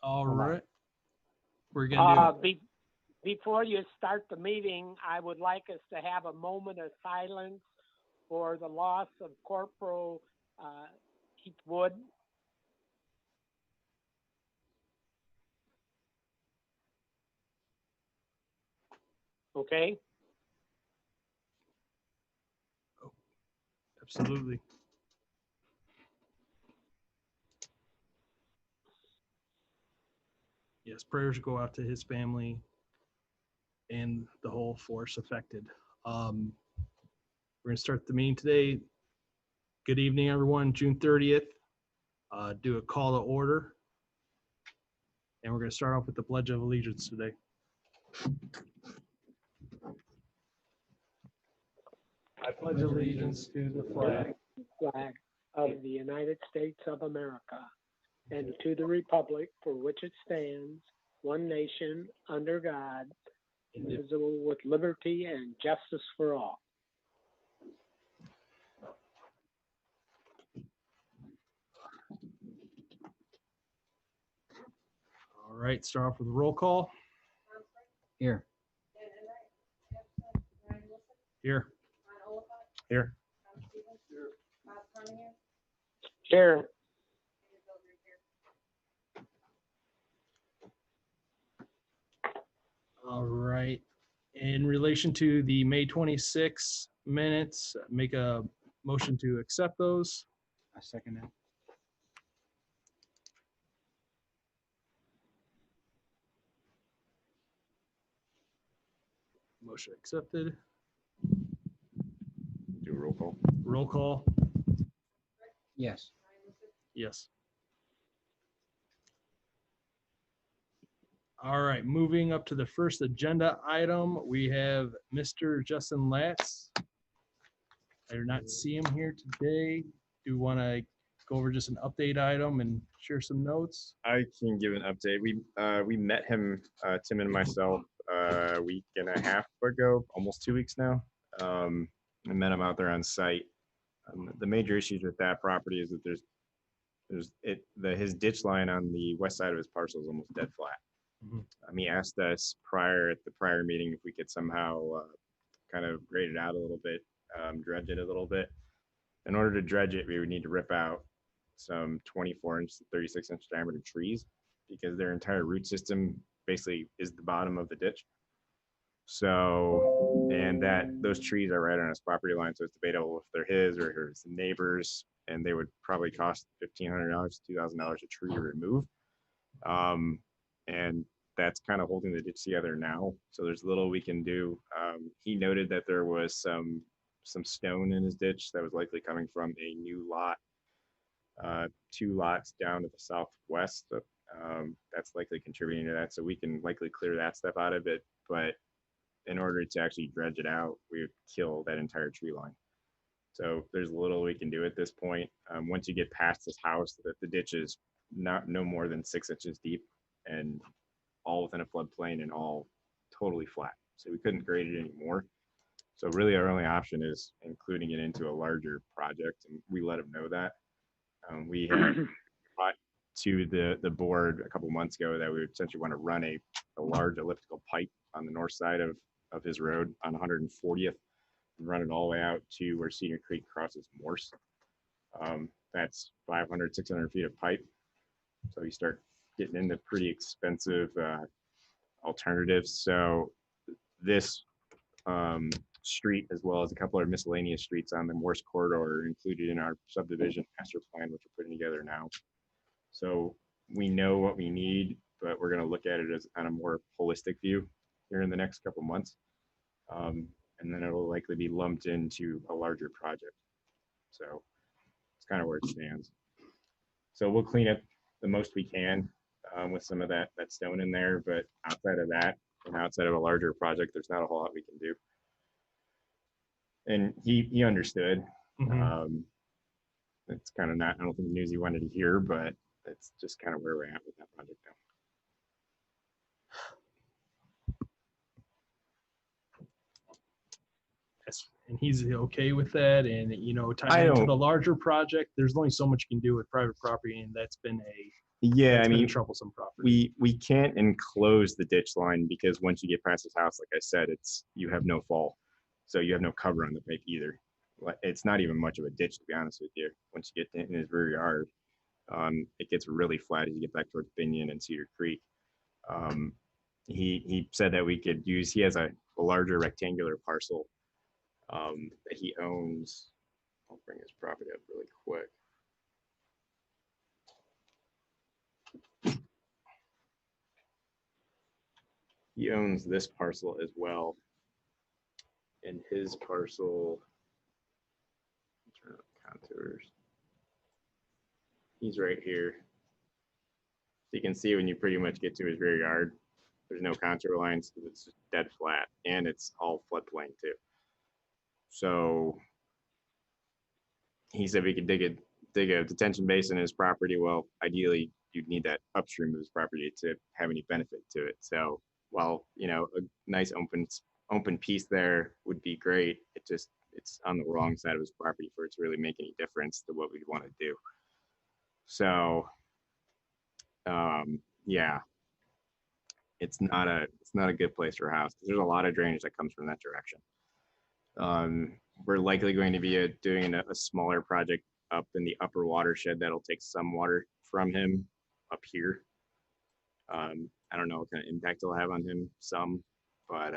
All right. We're going to do Before you start the meeting, I would like us to have a moment of silence for the loss of Corporal Keith Wood. Okay? Absolutely. Yes, prayers go out to his family and the whole force affected. We're going to start the meeting today. Good evening, everyone. June 30th. Do a call to order. And we're going to start off with the Pledge of Allegiance today. I pledge allegiance to the flag of the United States of America and to the republic for which it stands, one nation, under God, indivisible, with liberty and justice for all. All right, start off with a roll call. Here. Here. Here. Here. All right. In relation to the May 26 minutes, make a motion to accept those. I second that. Motion accepted. Do a roll call. Roll call. Yes. Yes. All right, moving up to the first agenda item, we have Mr. Justin Latz. I do not see him here today. Do you want to go over just an update item and share some notes? I can give an update. We met him, Tim and myself, a week and a half ago, almost 2 weeks now. I met him out there on site. The major issues with that property is that his ditch line on the west side of his parcel is almost dead flat. Mhm. He asked us at the prior meeting if we could somehow kind of grade it out a little bit, dredge it a little bit. In order to dredge it, we would need to rip out some 24-inch to 36-inch diameter trees because their entire root system basically is the bottom of the ditch. So, and those trees are right on his property line, so it's debatable if they're his or his neighbors, and they would probably cost $1,500 to $2,000 a tree to remove. And that's kind of holding the ditch together now. So there's little we can do. He noted that there was some stone in his ditch that was likely coming from a new lot, 2 lots down to the southwest. That's likely contributing to that. So we can likely clear that stuff out of it. But in order to actually dredge it out, we would kill that entire tree line. So there's little we can do at this point. Once you get past this house, the ditch is no more than 6 inches deep and all within a floodplain and all totally flat. So we couldn't grade it anymore. So really our only option is including it into a larger project, and we let them know that. We had brought to the board a couple months ago that we would essentially want to run a large elliptical pipe on the north side of his road on 140th and run it all the way out to where Cedar Creek crosses Morse. That's 500, 600 feet of pipe. So you start getting into pretty expensive alternatives. So this street, as well as a couple of miscellaneous streets on the Morse corridor, are included in our subdivision master plan, which we're putting together now. So we know what we need, but we're going to look at it as on a more holistic view here in the next couple months. And then it'll likely be lumped into a larger project. So it's kind of where it stands. So we'll clean up the most we can with some of that stone in there, but outside of that and outside of a larger project, there's not a whole lot we can do. And he understood. Mhm. It's kind of not, I don't think the news he wanted to hear, but that's just kind of where we're at with that project now. Yes, and he's okay with that, and tying into the larger project, there's only so much you can do with private property, and that's been a Yeah, It's I been a mean, troublesome property. we can't enclose the ditch line because once you get past his house, like I said, you have no fall, so you have no cover on the pipe either. It's not even much of a ditch, to be honest with you. Once you get in his rear yard, it gets really flat as you get back towards Binion and Cedar Creek. He said that we could use. He has a larger rectangular parcel that he owns. I'll bring his property up really quick. He owns this parcel as well. And his parcel, turn up contours. He's right here. So you can see when you pretty much get to his rear yard, there's no contour lines because it's just dead flat and it's all floodplain too. So he said we could dig a detention basin in his property. Well, ideally you'd need that upstream of his property to have any benefit to it. So while, you know, a nice open piece there would be great, it's on the wrong side of his property for it to really make any difference to what we'd want to do. So yeah, it's not a good place for a house because there's a lot of drainage that comes from that direction. We're likely going to be doing a smaller project up in the upper watershed that'll take some water from him up here. I don't know what kind of impact it'll have on him, but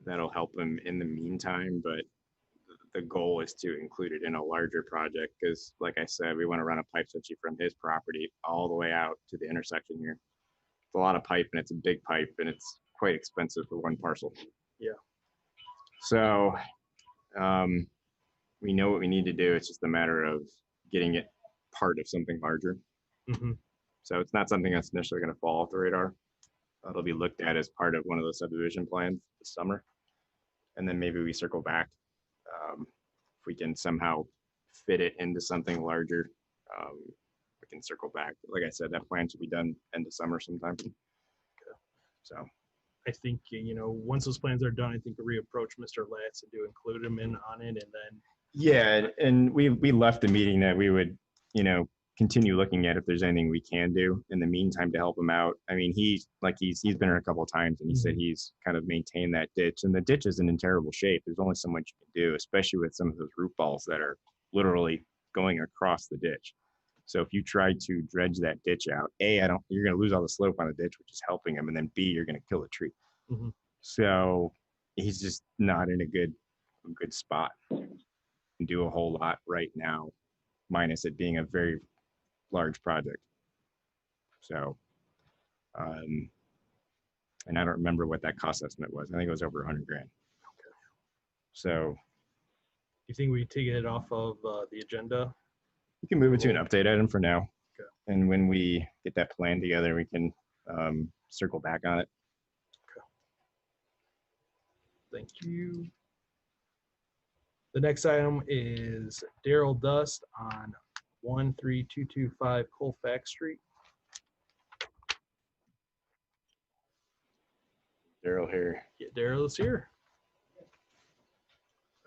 that'll help him in the meantime. But the goal is to include it in a larger project because, like I said, we want to run a pipe switchy from his property all the way out to the intersection here. It's a lot of pipe and it's a big pipe and it's quite expensive for one parcel. Yeah. So we know what we need to do. It's just a matter of getting it part of something larger. Mhm. So it's not something that's initially going to fall off the radar. It'll be looked at as part of one of the subdivision plans this summer. And then maybe we circle back. If we can somehow fit it into something larger, we can circle back. Like I said, that plan should be done end of summer sometime. So I think, you know, once those plans are done, I think to reapproach Mr. Latz and to include him in on it, and then yeah, and we left the meeting that we would, you know, continue looking at if there's anything we can do in the meantime to help him out. I mean, he's been here a couple of times and he said he's kind of maintained that ditch, and the ditch isn't in terrible shape. There's only so much you can do, especially with some of those root balls that are literally going across the ditch. So if you try to dredge that ditch out, you're going to lose all the slope on the ditch, which is helping him, and then B, you're going to kill the tree. Mhm. So he's just not in a good spot and do a whole lot right now, minus it being a very large project. So, and I don't remember what that cost estimate was. I think it was over 100 grand. Okay. So you think we take it off of the agenda? you can move it to an update item for now. Okay. And when we get that plan together, we can circle back on it. Thank you. The next item is Daryl Dust on 13225 Colfax Street. Daryl here. Yeah, Daryl is here.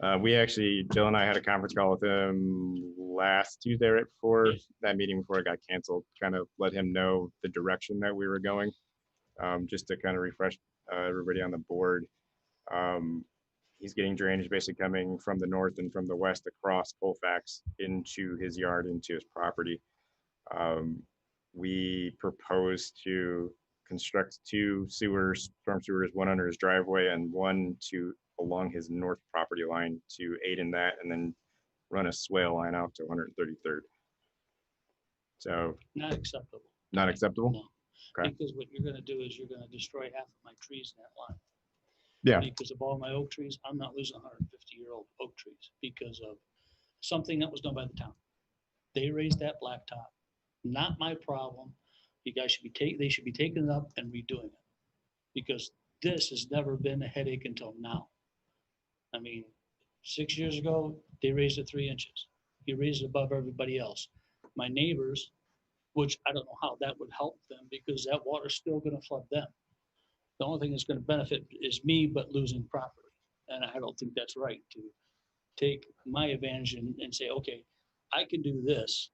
Jill and I had a conference call with him last Tuesday, right before that meeting, before it got canceled, kind of let him know the direction that we were going, just to kind of refresh everybody on the board. He's getting drainage basically coming from the north and from the west across Colfax into his yard, into his property. We propose to construct 2 storm sewers, one under his driveway and one along his north property line to aid in that, and then run a swale line out to 133rd. So Not acceptable. not acceptable? No. Okay. Because what you're gonna do is you're gonna destroy half of my trees in that line. Yeah. Because of all my oak trees, I'm not losing 150-year-old oak trees because of something that was done by the town. They raised that blacktop. Not my problem. You guys they should be taking it up and redoing it. Because this has never been a headache until now. I mean, 6 years ago, they raised it 3 inches. He raised it above everybody else. My neighbors, which I don't know how that would help them because that water's still gonna flood them. The only thing that's gonna benefit is me, but losing property. And I don't think that's right to take my advantage and say, okay, I can do this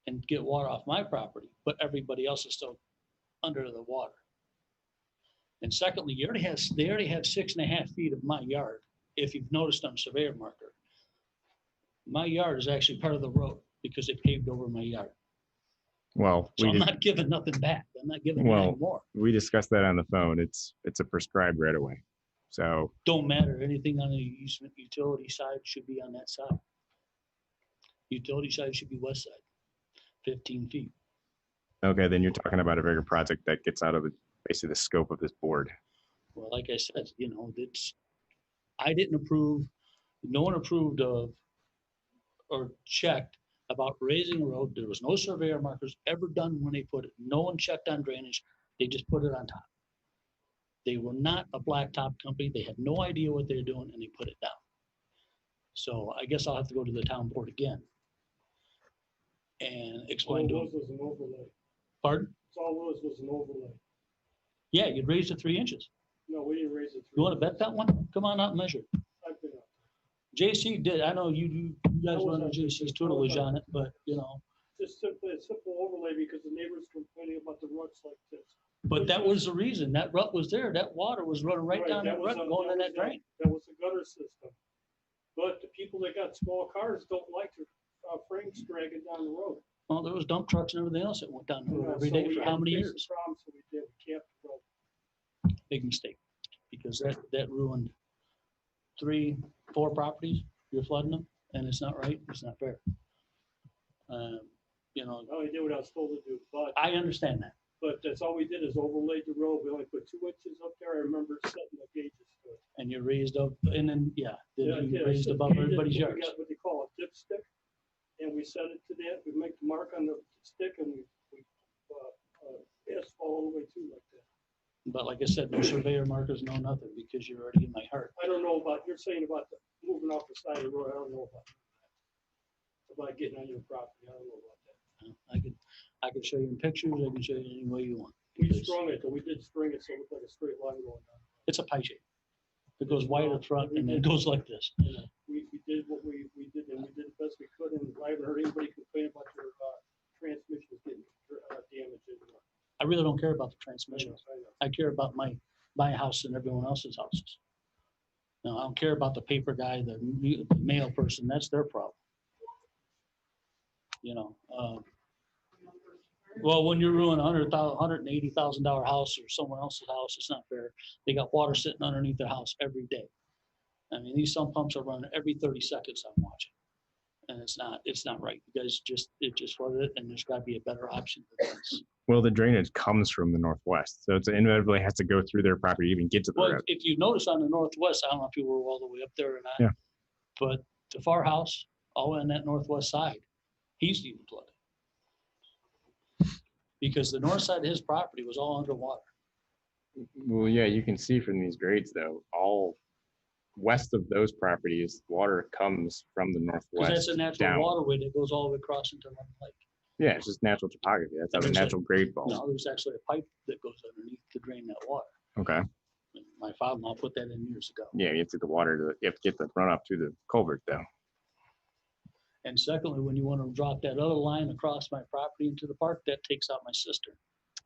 and get water off my property, but everybody else is still under the water. And secondly, they already have 6.5 feet of my yard. If you've noticed on surveyor marker, my yard is actually part of the road because they paved over my yard. Well, So I'm not giving nothing back. I'm not giving Well- anything more. we discussed that on the phone. It's a prescribed right away. So, Don't matter. Anything on the easement utility side should be on that side. Utility side should be west side, 15 feet. okay, then you're talking about a bigger project that gets out of basically the scope of this board. Well, like I said, I didn't approve, no one approved of or checked about raising a road. There was no surveyor markers ever done when they put it. No one checked on drainage. They just put it on top. They were not a blacktop company. They had no idea what they were doing and they put it down. So I guess I'll have to go to the town board again and explain to them. Was an overlay. Pardon? It's all it was an overlay. Yeah, you'd raised it 3 inches. No, we didn't raise it. You want to bet that one? Come on out and measure. I've been up. JC did. I know you guys I was run on JC's JC. tutelage on it, but you know, Just simply a simple overlay because the neighbors complaining about the ruts like this. but that was the reason. That rut was there. That water was running right down that was rut a- going in was that drain. That was a gutter system. But the people that got small cars don't like their frames dragging down the road. Well, there was dump trucks and everything else that went down the You road know, every so day we for had how to many fix the years? problem, so we did, we capped the road. Big mistake. Because that ruined 3-4 properties. You're flooding them and it's not right. It's not fair. You know, I only did what I was told to do, but I understand that. that's all we did is overlaid the road. We only put 2 inches up there. I remember setting the gauges to it. And you raised up and then, yeah, Yeah, then you yeah, raised so above we did everybody's what we yards. got What they call a dipstick, and we set it to that, we make the mark on the stick and we asphalt all the way through like that. But like I said, no surveyor markers, no nothing, because you're already in my heart. I don't know about, you're saying about the moving off the side of the road, I don't know about that. About getting on your property, I don't know about that. I can show you in pictures, I can show you any way you want. We because strung it, though, we did string it, so it looked like a straight line going down. It's a pie shape. It goes wide up front and then it goes like this. You know, we did what we did, and we did the best we could, and I haven't heard anybody complain about your transmissions getting damaged anymore. I really don't care about the I transmission. know. I care about my house and everyone else's houses. No, I don't care about the paper guy, the mail person, that's their problem. You know, well, when you ruin $180,000 house or someone else's house, it's not fair. They got water sitting underneath their house every day. I mean, these sump pumps are running every 30 seconds I'm watching. And it's not right. You guys it just flooded it and there's gotta be a better option than this. Well, the drainage comes from the northwest, so it's inevitably has to go through their property to even get to the Well, road. if you notice on the northwest, I don't know if you were all the way up there or not. Yeah. But the far house, all on that northwest side, he's even flooded. Because the north side of his property was all underwater. Well, yeah, you can see from these grades though, all west of those properties, water comes from the Because northwest that's a natural down. waterway that goes all the way across into Lemon Lake. Yeah, it's just natural topography. That's how the There's a- natural grade falls. No, there's actually a pipe that goes underneath to drain that water. Okay. And my father-in-law put that in years ago. Yeah, you have to get the water you have to get the runoff through the culvert though. And secondly, when you want to drop that other line across my property into the park, that takes out my cistern.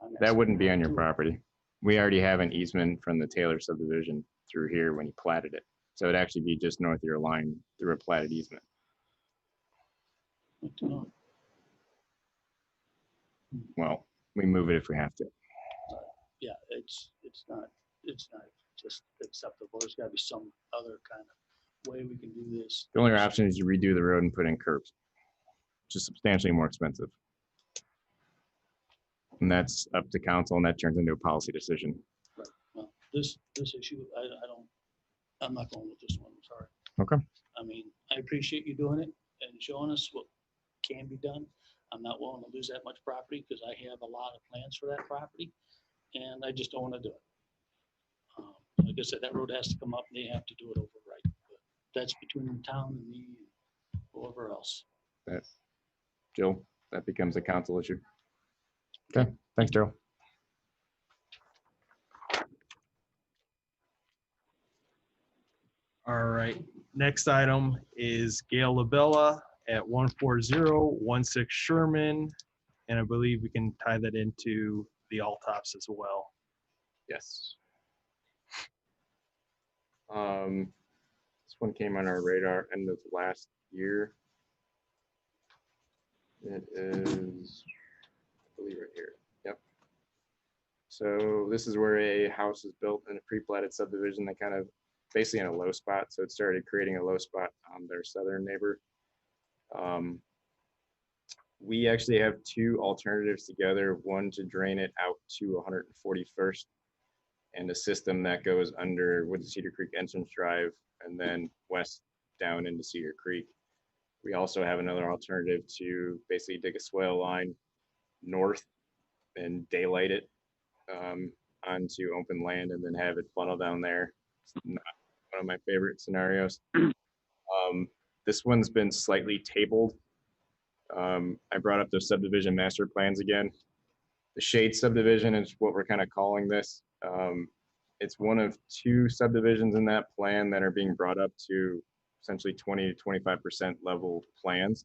on That side wouldn't be on your too. property. We already have an easement from the Taylor subdivision through here when he platted it. So it'd actually be just north of your line through a platted easement. Good to know. Well, we move it if we have to. Yeah, it's not just acceptable. There's gotta be some other kind of way we can do this. The only option is you redo the road and put in curbs, which is substantially more expensive. And that's up to council and that turns into a policy decision. Well, this issue, I'm not going with this one, I'm sorry. Okay. I mean, I appreciate you doing it and showing us what can be done. I'm not willing to lose that much property because I have a lot of plans for that property and I just don't want to do it. Like I said, that road has to come up and they have to do it over right. But that's between the town and me and whoever else. Jill, that becomes a council issue. Okay, thanks, Daryl. All right, next item is Gail Labella at 14016 Sherman. And I believe we can tie that into the Altops as well. Yes. This one came on our radar end of last year. It is, I believe right here. Yep. So this is where a house is built in a pre-platted subdivision that kind of basically in a low spot. So it started creating a low spot on their southern neighbor. We actually have two alternatives together, one to drain it out to 141st and a system that goes under with the Cedar Creek entrance drive and then west down into Cedar Creek. We also have another alternative to basically dig a swale line north and daylight it onto open land and then have it funnel down there. It's not one of my favorite scenarios. This one's been slightly tabled. I brought up the subdivision master plans again. The shade subdivision is what we're kind of calling this. It's one of two subdivisions in that plan that are being brought up to essentially 20 to 25% level plans.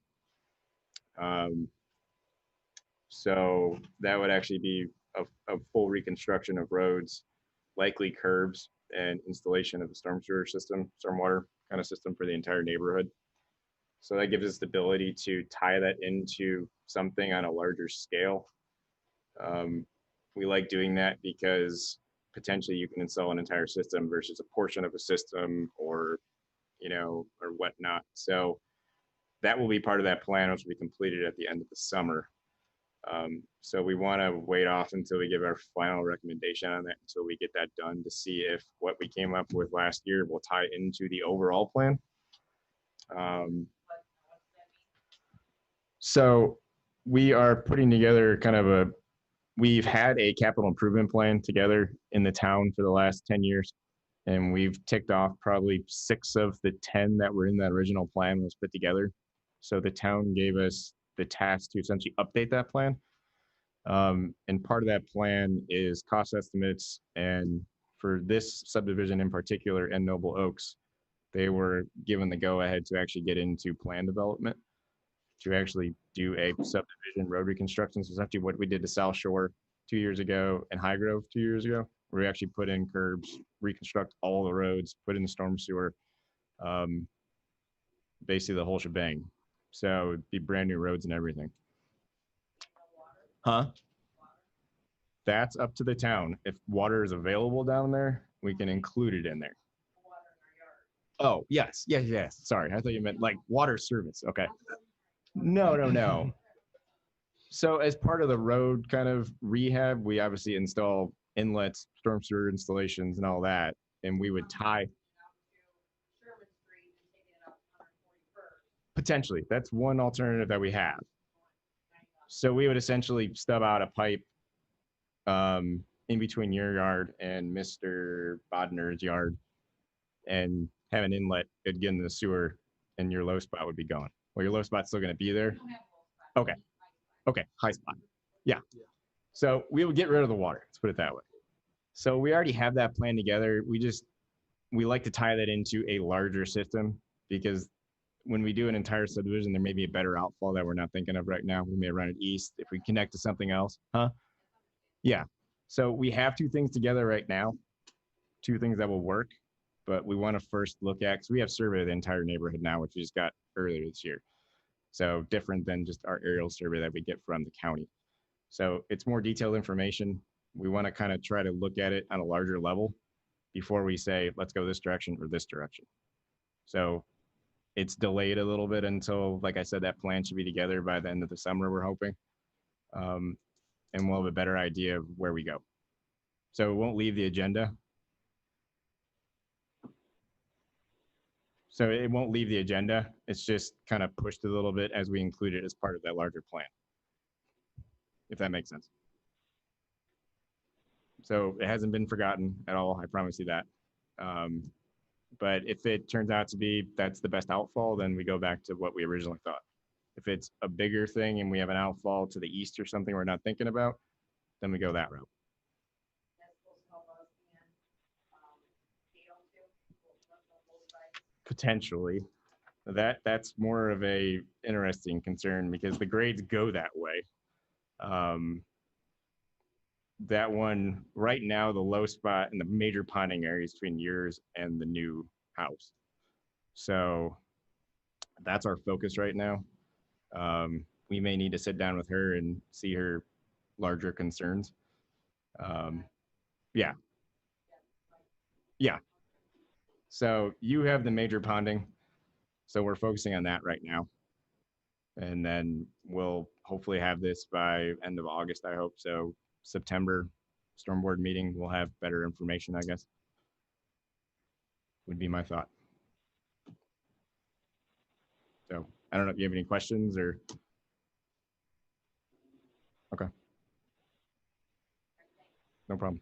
So that would actually be a full reconstruction of roads, likely curbs, and installation of the storm sewer system, stormwater kind of system for the entire neighborhood. So that gives us the ability to tie that into something on a larger scale. We like doing that because potentially you can install an entire system versus a portion of a system or, or whatnot. So that will be part of that plan, which will be completed at the end of the summer. So we want to wait off until we give our final recommendation on that until we get that done to see if what we came up with last year will tie into the overall plan. So we are putting together kind of we've had a capital improvement plan together in the town for the last 10 years. And we've ticked off probably 6 of the 10 that were in that original plan was put together. So the town gave us the task to essentially update that plan. And part of that plan is cost estimates. And for this subdivision in particular and Noble Oaks, they were given the go ahead to actually get into plan development, to actually do a subdivision road reconstruction. So essentially what we did to South Shore 2 years ago and High Grove 2 years ago, where we actually put in curbs, reconstruct all the roads, put in the storm sewer, basically the whole shebang. So it'd be brand new roads and everything. Huh? That's up to the town. If water is available down there, we can include it in there. Oh, yes. Sorry, I thought you meant like water service. Okay. No. So as part of the road kind of rehab, we obviously install inlets, storm sewer installations and all that. And we would tie. Potentially, that's one alternative that we have. So we would essentially stub out a pipe in between your yard and Mr. Bodner's yard and have an inlet, it'd get in the sewer and your low spot would be gone. Well, your low spot's still going to be there. Okay. High spot. Yeah. So we would get rid of the water. Let's put it that way. So we already have that plan together. We like to tie that into a larger system because when we do an entire subdivision, there may be a better outfall that we're not thinking of right now. We may run it east if we connect to something else. Huh? Yeah. So we have 2 things together right now, 2 things that will work, but we want to first look at, because we have surveyed the entire neighborhood now, which we just got earlier this year. So different than just our aerial survey that we get from the county. So it's more detailed information. We want to kind of try to look at it on a larger level before we say, let's go this direction or this direction. So it's delayed a little bit until, like I said, that plan should be together by the end of the summer, we're hoping. And we'll have a better idea of where we go. So it won't leave the agenda. So it won't leave the agenda. It's just kind of pushed a little bit as we include it as part of that larger plan, if that makes sense. So it hasn't been forgotten at all. I promise you that. But if it turns out to be that's the best outfall, then we go back to what we originally thought. If it's a bigger thing and we have an outfall to the east or something we're not thinking about, then we go that route. Potentially. That's more of a interesting concern because the grades go that way. That one right now, the low spot in the major ponding areas between yours and the new house. So that's our focus right now. We may need to sit down with her and see her larger concerns. Yeah. Yeah. So you have the major ponding. So we're focusing on that right now. And then we'll hopefully have this by end of August, I hope. So September storm board meeting, we'll have better information, I guess. Would be my thought. So I don't know if you have any questions or. Okay. No problem.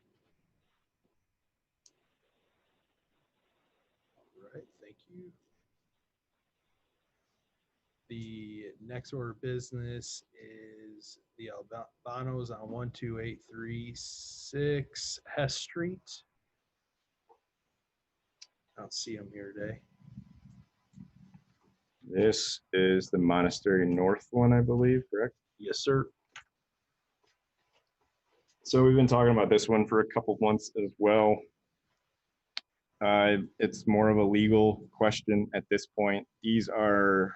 All right, thank you. The next order of business is the Albanos on 12836 Hess Street. I don't see them here today. This is the Monastery North one, I believe, correct? Yes, sir. So we've been talking about this one for a couple months as well. It's more of a legal question at this point. These are,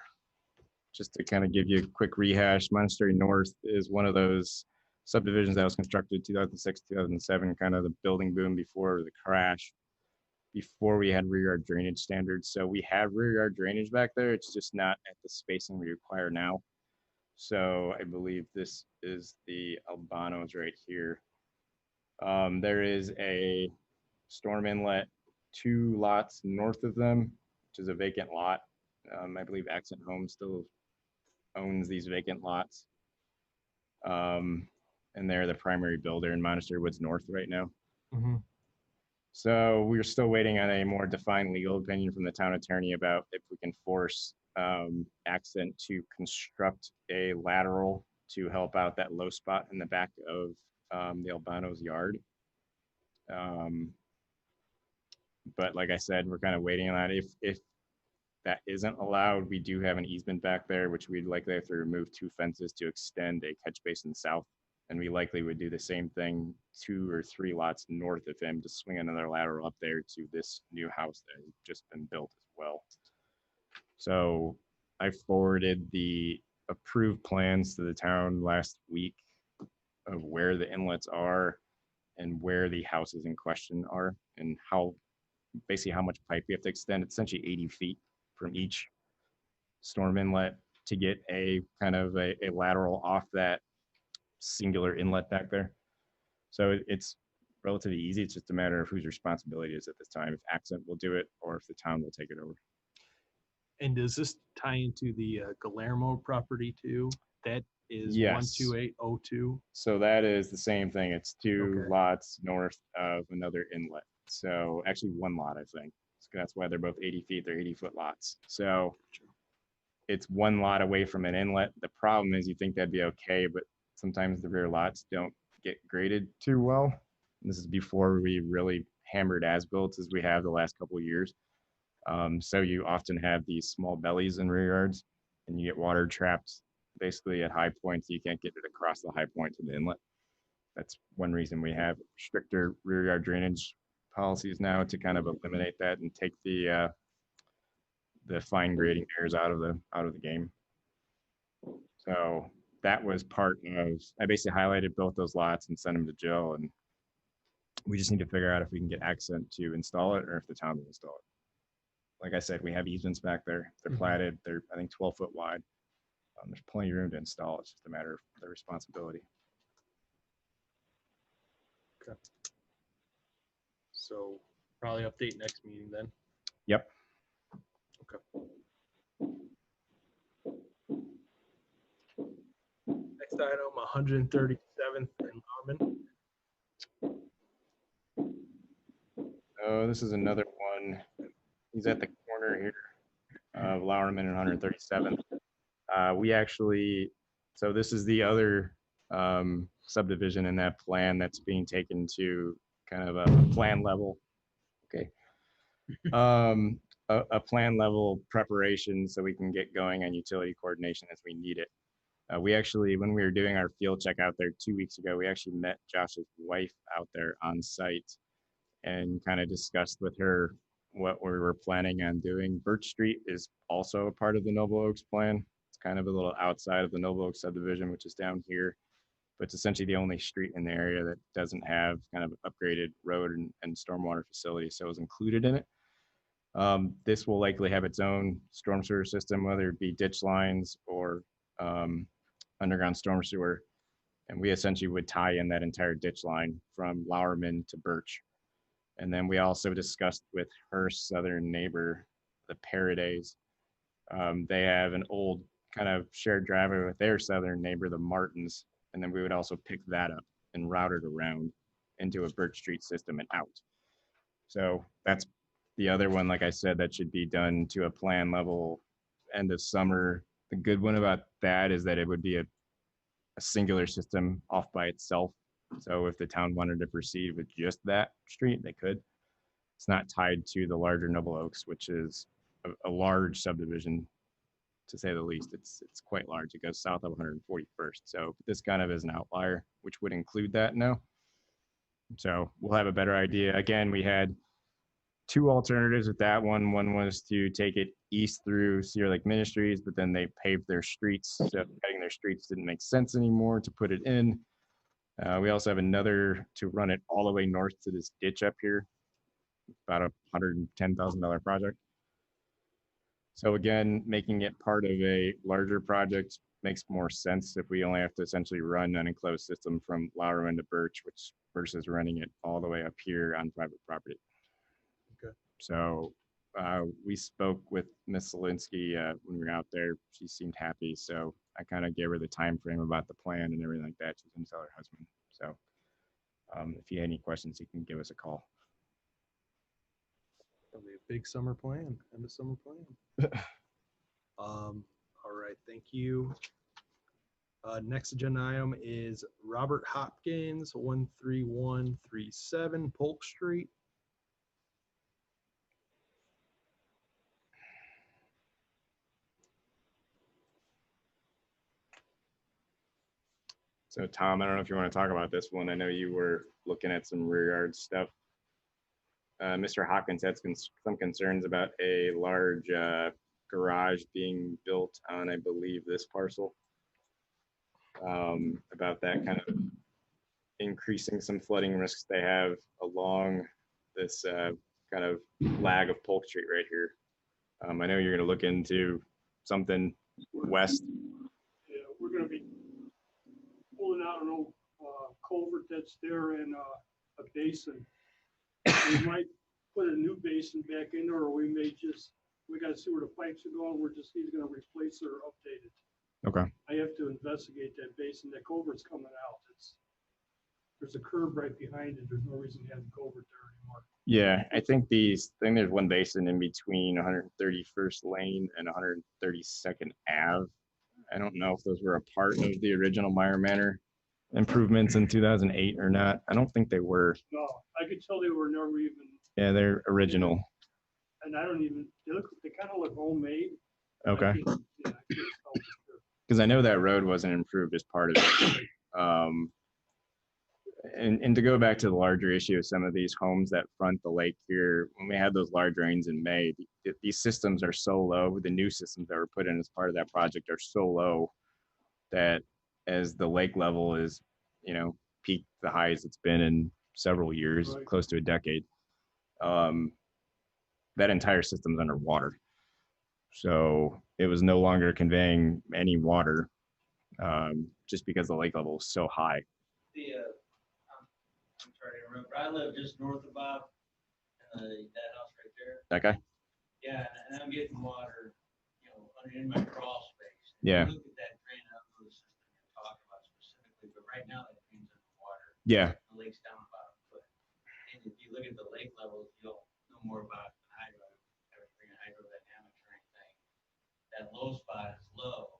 just to kind of give you a quick rehash, Monastery North is one of those subdivisions that was constructed 2006, 2007, kind of the building boom before the crash, before we had rear yard drainage standards. So we have rear yard drainage back there. It's just not at the spacing we require now. So I believe this is the Albanos right here. There is a storm inlet 2 lots north of them, which is a vacant lot. I believe Accent Home still owns these vacant lots. And they're the primary builder in Monastery Woods North right now. Mm-hmm. So we're still waiting on a more defined legal opinion from the town attorney about if we can force Accent to construct a lateral to help out that low spot in the back of the Albanos yard. But like I said, we're kind of waiting on that. If that isn't allowed, we do have an easement back there, which we'd likely have to remove 2 fences to extend a catch basin south. And we likely would do the same thing 2 or 3 lots north of him to swing another lateral up there to this new house that has just been built as well. So I forwarded the approved plans to the town last week of where the inlets are and where the houses in question are and how basically how much pipe we have to extend. It's essentially 80 feet from each storm inlet to get a kind of a lateral off that singular inlet back there. So it's relatively easy. It's just a matter of whose responsibility it is at this time, if Accent will do it or if the town will take it over. And does this tie into the Guillermo property too? That is Yes. 12802. So that is the same thing. It's 2 Okay. lots north of another inlet. So actually 1 lot, I think. So that's why they're both 80 feet. They're 80-foot lots. So it's 1 lot away from an inlet. The problem is you think that'd be okay, but sometimes the rear lots don't get graded too well. And this is before we really hammered as-built as we have the last couple of years. So you often have these small bellies in rear yards and you get water trapped basically at high points. You can't get it across the high point to the inlet. That's one reason we have stricter rear yard drainage policies now to kind of eliminate that and take the fine grading errors out of the game. So that was part of, I basically highlighted both those lots and sent them to Jill, and we just need to figure out if we can get Accent to install it or if the town will install it. Like I said, we have easements back there. They're platted. They're, I think, 12 foot wide. There's plenty of room to install. It's just a matter of their responsibility. Okay. So probably update next meeting then. Yep. Okay. Next item, 137th and Larman. Oh, this is another one. He's at the corner here of Lowerman and 137th. We actually, so this is the other subdivision in that plan that's being taken to kind of a plan level. Okay. a plan level preparation so we can get going on utility coordination as we need it. We actually, when we were doing our field check out there 2 weeks ago, we actually met Josh's wife out there on site and kind of discussed with her what we were planning on doing. Birch Street is also a part of the Noble Oaks plan. It's kind of a little outside of the Noble Oaks subdivision, which is down here, but it's essentially the only street in the area that doesn't have kind of upgraded road and stormwater facility, so it was included in it. This will likely have its own storm sewer system, whether it be ditch lines or underground storm sewer. And we essentially would tie in that entire ditch line from Lowerman to Birch. And then we also discussed with her southern neighbor, the Paradays. They have an old kind of shared driveway with their southern neighbor, the Martins. And then we would also pick that up and route it around into a Birch Street system and out. So that's the other one, like I said, that should be done to a plan level end of summer. The good one about that is that it would be a singular system off by itself. So if the town wanted to proceed with just that street, they could. It's not tied to the larger Noble Oaks, which is a large subdivision, to say the least. It's quite large. It goes south of 141st. So this kind of is an outlier, which would include that now. So we'll have a better idea. Again, we had two alternatives with that one. One was to take it east through Cedar Lake Ministries, but then they paved their streets. So cutting their streets didn't make sense anymore to put it in. We also have another to run it all the way north to this ditch up here, about $110,000 project. So again, making it part of a larger project makes more sense if we only have to essentially run an enclosed system from Lowerman to Birch, which versus running it all the way up here on private property. Okay. So we spoke with Ms. Zielinski when we were out there. She seemed happy. So I kind of gave her the time frame about the plan and everything like that. She's going to tell her husband. So if you have any questions, you can give us a call. That'll be a big summer plan and a summer plan. All right, thank you. Next agenda item is Robert Hopkins, 13137 Polk Street. So Tom, I don't know if you want to talk about this one. I know you were looking at some rear yard stuff. Mr. Hopkins had some concerns about a large garage being built on, I believe, this parcel. About that kind of increasing some flooding risks they have along this kind of lag of Polk Street right here. I know you're going to look into something west. Yeah, we're gonna be pulling out an old culvert that's there in a basin. We might put a new basin back in there, or we may just, we gotta see where the pipes are going. We're just either gonna replace or update it. Okay. I have to investigate that basin. That culvert's coming out. There's a curb right behind it. There's no reason to have the culvert there anymore. Yeah, I think there's one basin in between 131st Lane and 132nd Ave. I don't know if those were a part of the original Meyer Manor improvements in 2008 or not. I don't think they were. No, I could tell they were never even, Yeah, they're original. and I don't even, they kind of look homemade. Okay. I can't tell for sure. Because I know that road wasn't improved as part of it. And to go back to the larger issue of some of these homes that front the lake here, when we had those large rains in May, these systems are so low. The new systems that were put in as part of that project are so low that as the lake level is, peaked the highest it's been in several years, Right. close to a decade, that entire system's underwater. So it was no longer conveying any water just because the lake level was so high. I'm trying to remember. I live just north of Bob, that house right there. That guy? Yeah, and I'm getting water, in my crawl space. Yeah. Look at that drain out of the system you're talking about specifically, but right now that drain's underwater. Yeah. The lake's down about a foot. And if you look at the lake levels, you'll know more about hydrodynamics or anything. That low spot is low,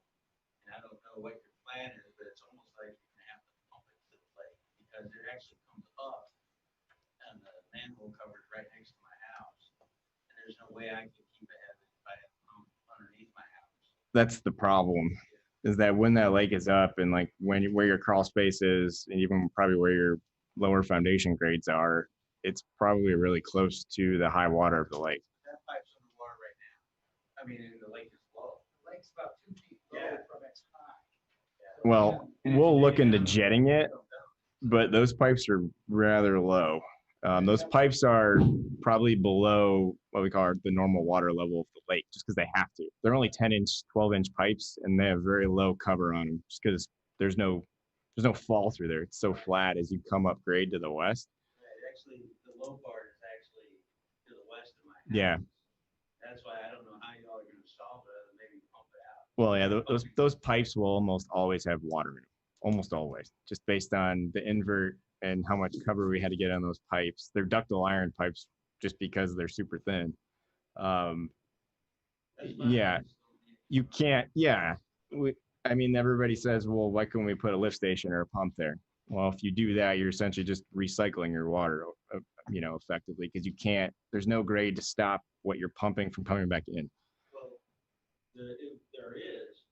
and I don't know what your plan is, but it's almost like you're gonna have to pump it to the lake because it actually comes up, and the manhole cover is right next to my house, and there's no way I can keep that's the problem, is that when that lake is up and like where your crawl space is, and even probably where your lower foundation grades are, it's probably really close to the high water of the lake. That pipe's underwater right now. I mean, and the lake is low. The lake's about 2 feet low Yeah. from its high. Well, we'll look into jetting it, but those pipes are rather low. Those pipes are probably below what we call the normal water level of the lake, just because they have to. They're only 10-inch, 12-inch pipes, and they have very low cover on them, just because there's no fall through there. It's so flat as you come up grade to the west. Yeah, actually, the low part is actually to the west of my house. Yeah. That's why I don't know how y'all are gonna solve it, other than maybe pump it out. Well, yeah, those pipes will almost always have water in them, almost always, just based on the invert and how much cover we had to get on those pipes. They're ductile iron pipes just because they're super thin. That's my Yeah, understanding. you can't, yeah. I mean, everybody says, well, why couldn't we put a lift station or a pump there? Well, if you do that, you're essentially just recycling your water, effectively, because you can't, there's no grade to stop what you're pumping from coming back in. Well, if there is,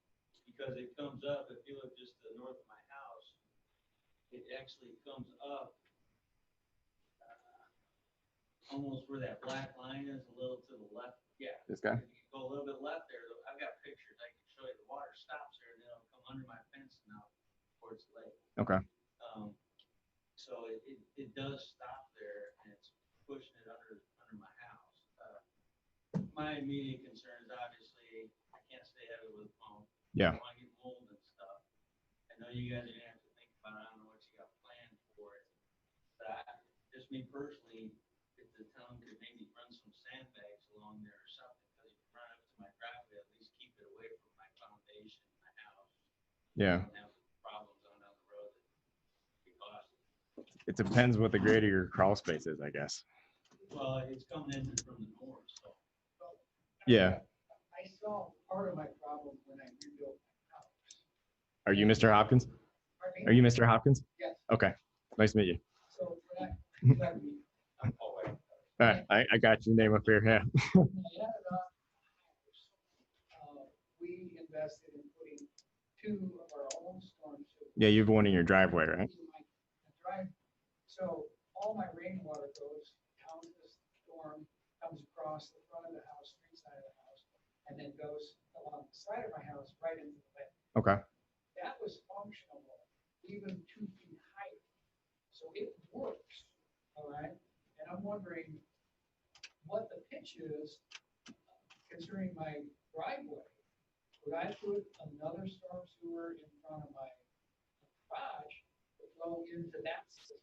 because it comes up, if you look just to the north of my house, it actually comes up almost where that black line is, a little to the left. Yeah. This guy? If you go a little bit left there, I've got pictures I can show you. The water stops there and then it'll come under my fence and out towards the lake. Okay. So it does stop there and it's pushing it under my house. My immediate concern is obviously I can't stay heavy with a pump. Yeah. I don't want to get mold and stuff. I know you guys are gonna have to think about it. I don't know what you got planned for it. But just me personally, if the town could maybe run some sandbags along there or something, because if you run up to my driveway, at least keep it away from my foundation, my house. Yeah. Don't have problems on down the road that could cause it. It depends what the grade of your crawl space is, I guess. Well, it's coming in from the north, so. Yeah. I saw part of my problem when I rebuilt my house. Are you Mr. Hopkins? Pardon me? Are you Mr. Hopkins? Yes. Okay. Nice to meet you. So when I, All right. I got your name up here. Yeah. when I had it on my house, we invested in putting 2 of our own storm sewers. Yeah, you've one in your driveway, right? into my drive. So all my rainwater goes down to the storm, comes across the front of the house, street side of the house, and then goes along the side of my house right into the lake. Okay. That was functional, even 2 feet higher. So it works, all right? And I'm wondering what the pitch is concerning my driveway. Would I put another storm sewer in front of my garage to flow into that system?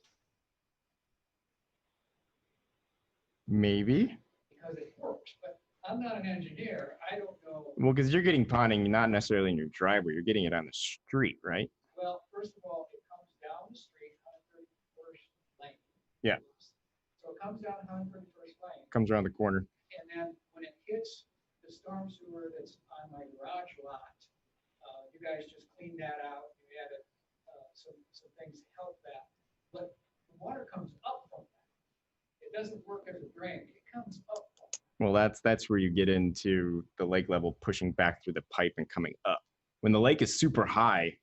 Maybe. Because it works, but I'm not an engineer. I don't know. Well, because you're getting ponding not necessarily in your driveway, you're getting it on the street, right? Well, first of all, it comes down the street, 131st Lane. Yeah. So it comes down 131st Lane. Comes around the corner. And then when it hits the storm sewer that's on my garage lot, you guys just cleaned that out. You added some things to help that. But the water comes up from that. It doesn't work as a drain. It comes up from that. Well, that's where you get into the lake level pushing back through the pipe and coming up. When the lake is super high,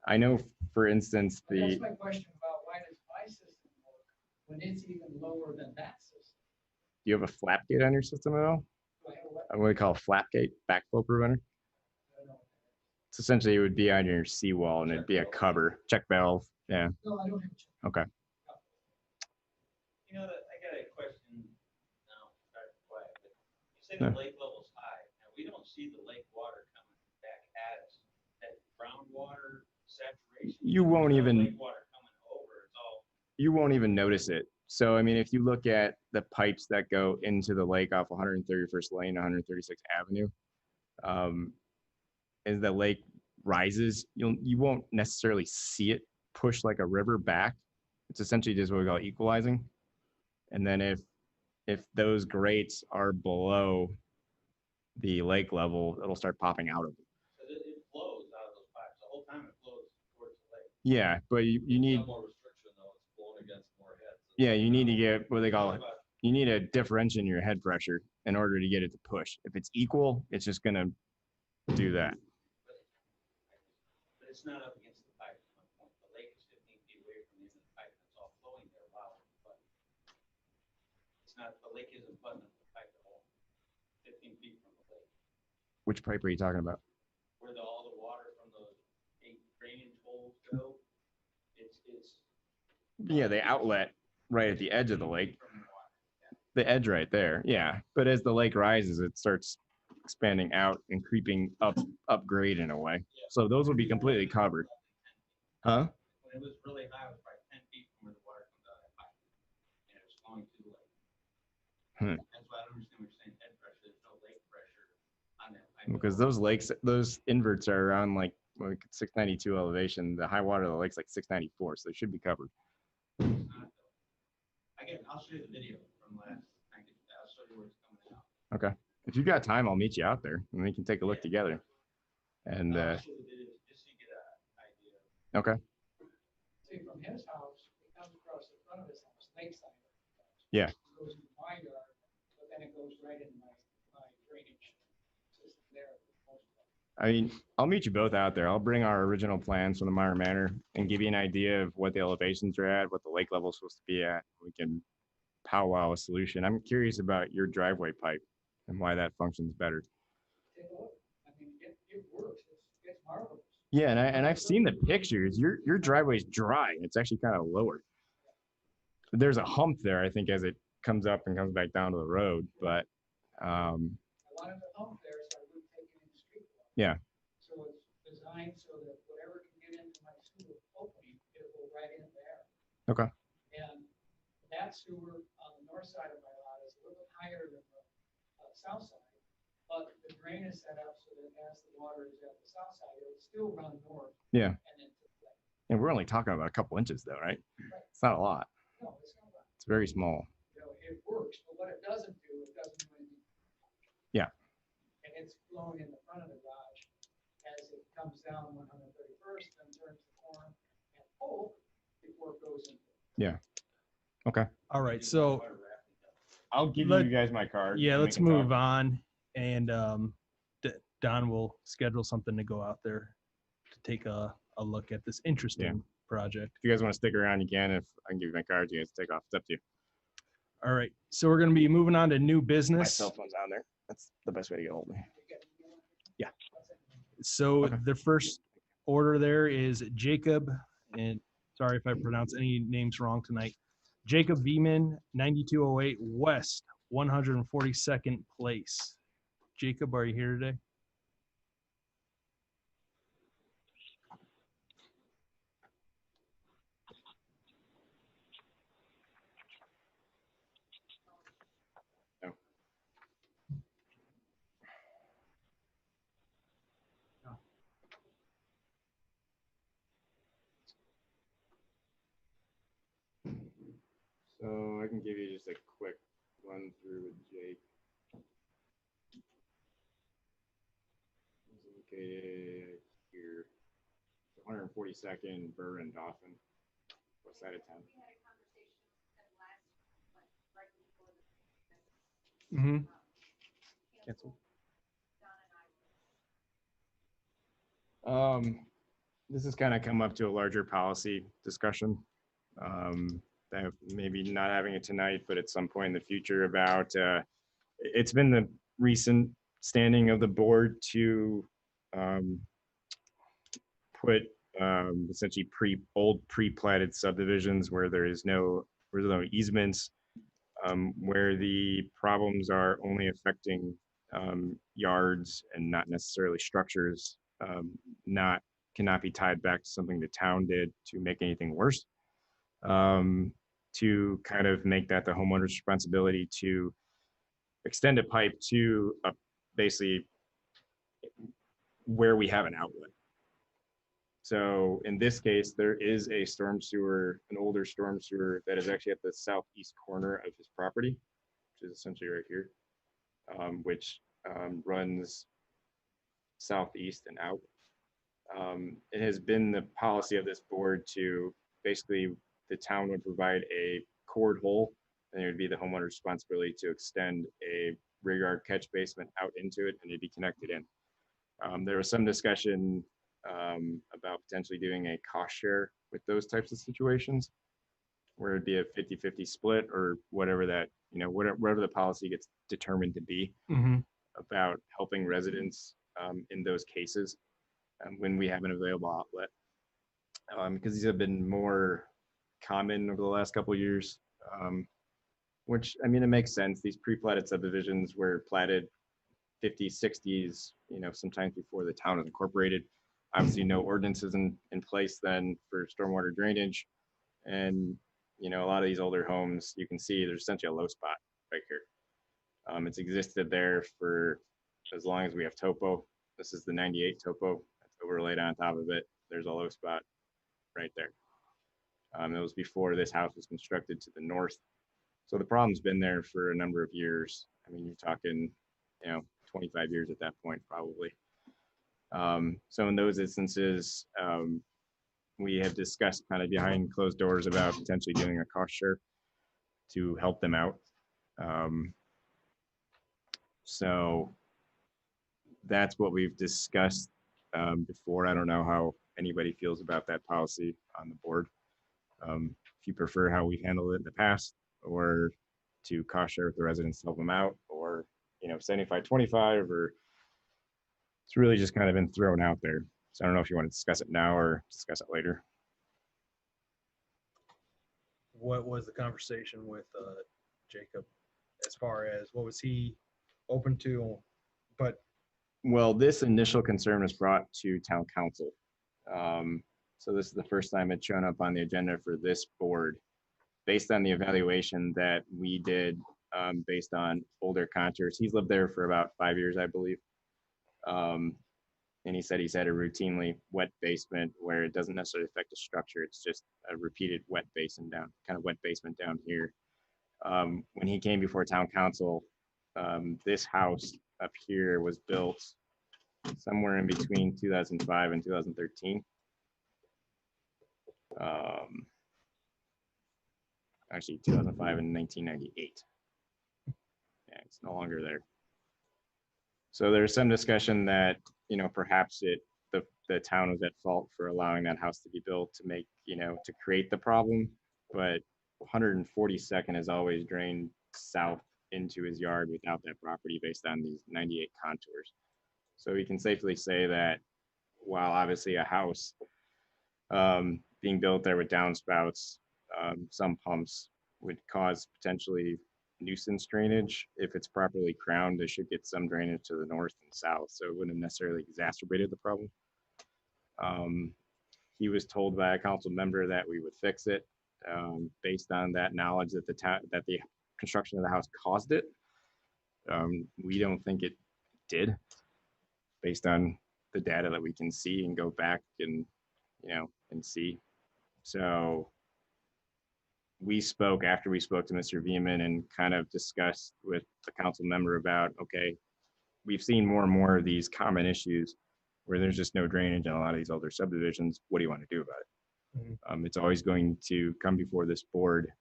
I know, for instance, But that's my question about why does my system work when it's even lower than that system? do you have a flap gate on your system at all? Do I have what? What we call a flap gate, backflow preventer. I don't know. It's essentially, it would be on your seawall and it'd be a cover, check valve. Yeah. No, I don't have. Okay. You know, I got a question now, start quiet, but you say Yeah. the lake level's high. Now, we don't see the lake water coming back at us. That groundwater saturation. You won't there's no even- Lake water coming over, it's all, You won't even notice it. So, I mean, if you look at the pipes that go into the lake off 131st Lane, 136th Avenue, as the lake rises, you won't necessarily see it push like a river back. It's essentially just what we call equalizing. And then if those grates are below the lake level, it'll start popping out of it. so it flows out of those pipes. The whole time it flows towards the lake. Yeah, but you need, More restriction though, it's blowing against more heads. yeah, you need to get what they call it. You need a differential in your head pressure in order to get it to push. If it's equal, it's just gonna do that. But it's not up against the pipe, is my point. The lake is 15 feet away from the end of the pipe, and it's all flowing there, wow. But it's not, the lake isn't butting up the pipe at all, 15 feet from the lake. Which pipe are you talking about? Where all the water from those 8 drainage holes go, it's. Yeah, the outlet right at the edge of the lake. From the water, yeah. The edge right there, yeah. But as the lake rises, it starts expanding out and creeping upgrade in a way. So those will be completely covered. Huh? When it was really high, it was probably 10 feet from where the water comes out of that pipe. And it was flowing to the lake. That's why I don't understand what you're saying, head pressure, there's no lake pressure on that pipe. Because those lakes, those inverts are around like 692 elevation. The high water of the lake's like 694, so they should be covered. It's not, though. Again, I'll show you the video from last night. I'll show you where it's coming out. Okay. If you've got time, I'll meet you out there and we can take a look together. And I'll show you the video just so you get an idea. okay. See, from his house, it comes across the front of his house, lakeside. Yeah. It goes in my yard, but then it goes right in my drainage system there. for the most part. I mean, I'll meet you both out there. I'll bring our original plans from the Meyer Manor and give you an idea of what the elevations are at, what the lake level is supposed to be at. We can powwow a solution. I'm curious about your driveway pipe and why that functions better. Take a look. I mean, it works. It's marvelous. Yeah, and I've seen the pictures. Your driveway's dry. It's actually kind of lower. There's a hump there, I think, as it comes up and comes back down to the road. But I wanted to hump there, so I wouldn't take it in the street. yeah, So it's designed so that whatever can get into my sewer opening, it'll go right in there. okay. And that sewer on the north side of my lot is a little bit higher than the south side. But the drain is set up so that as the water is at the south side, it'll still run north. Yeah. And then to the left. And we're only talking about a couple inches though, right? It's not a lot. No, it's not. It's very small. You know, it works, but what it doesn't do anything. Yeah. And it's flowing in the front of the garage as it comes down 131st, then turns the corner and Polk before it goes in. Yeah. Okay. All right, so I'll give Let- you guys my card. yeah, and we let's can move talk. on. And Don will schedule something to go out there to take a look at this interesting project. If you guys want to stick around, you can. If I can give you my cards, you guys take off. It's up to you. All right, so we're gonna be moving on to new My business. cell phone's on there. That's the best way to get hold of me. So Okay. the first order there is Jacob, and sorry if I pronounce any names wrong tonight. Jacob Veman, 9208 West, 142nd Place. Jacob, are you here today? No. So I can give you just a quick run through with Jake. He's located here, 142nd Burr and Dauphin, west side of town. Mm-hmm. Cancel. This has kind of come up to a larger policy discussion. That maybe not having it tonight, but at some point in the future about, it's been the recent standing of the board to put essentially old pre-platted subdivisions where there's no easements, where the problems are only affecting yards and not necessarily structures, cannot be tied back to something the town did to make anything worse. To kind of make that the homeowner's responsibility to extend a pipe to basically where we have an outlet. So in this case, there is a storm sewer, an older storm sewer that is actually at the southeast corner of his property, which is essentially right here, which runs southeast and out. It has been the policy of this board to basically the town would provide a cord hole, and it would be the homeowner's responsibility to extend a rear yard catch basement out into it, and it'd be connected in. There was some discussion about potentially doing a cost share with those types of situations, where it'd be a 50-50 split or whatever that, whatever the policy gets determined to be about helping residents in those cases when we have an available outlet. Because these have been more common over the last couple of years, which, I mean, it makes sense. These pre-platted subdivisions were platted 50s, 60s, sometimes before the town was incorporated. Obviously, no ordinances in place then for stormwater drainage. And, a lot of these older homes, you can see there's essentially a low spot right here. It's existed there for as long as we have topo. This is the 98 topo that's overlaid on top of it. There's a low spot right there. It was before this house was constructed to the north. So the problem's been there for a number of years. I mean, you're talking, 25 years at that point, probably. So in those instances, we have discussed kind of behind closed doors about potentially doing a cost share to help them out. So that's what we've discussed before. I don't know how anybody feels about that policy on the board. If you prefer how we handled it in the past, or to cost share with the residents to help them out, or 75-25, or it's really just kind of been thrown out there. So I don't know if you want to discuss it now or discuss it later. What was the conversation with Jacob as far as what was he open to? But Well, this initial concern was brought to town council. So this is the first time it's shown up on the agenda for this board, based on the evaluation that we did based on older contours. He's lived there for about 5 years, I believe. And he said he's had a routinely wet basement where it doesn't necessarily affect the structure. It's just a repeated wet basement down here. When he came before town council, this house up here was built somewhere in between 2005 and 2013. Actually 2005 and 1998. Yeah, it's no longer there. So there's some discussion that, perhaps the town was at fault for allowing that house to be built to make, to create the problem. But 142nd has always drained south into his yard without that property based on these 98 contours. So we can safely say that while obviously a house being built there with downspouts, some pumps would cause potentially nuisance drainage. If it's properly crowned, it should get some drainage to the north and south, so it wouldn't have necessarily exacerbated the problem. He was told by a council member that we would fix it based on that knowledge that the construction of the house caused it. We don't think it did, based on the data that we can see and go back and and see. So after we spoke to Mr. Veman and kind of discussed with the council member about, okay, we've seen more and more of these common issues where there's just no drainage in a lot of these older subdivisions. What do you want to do about it? It's always going to come before this board.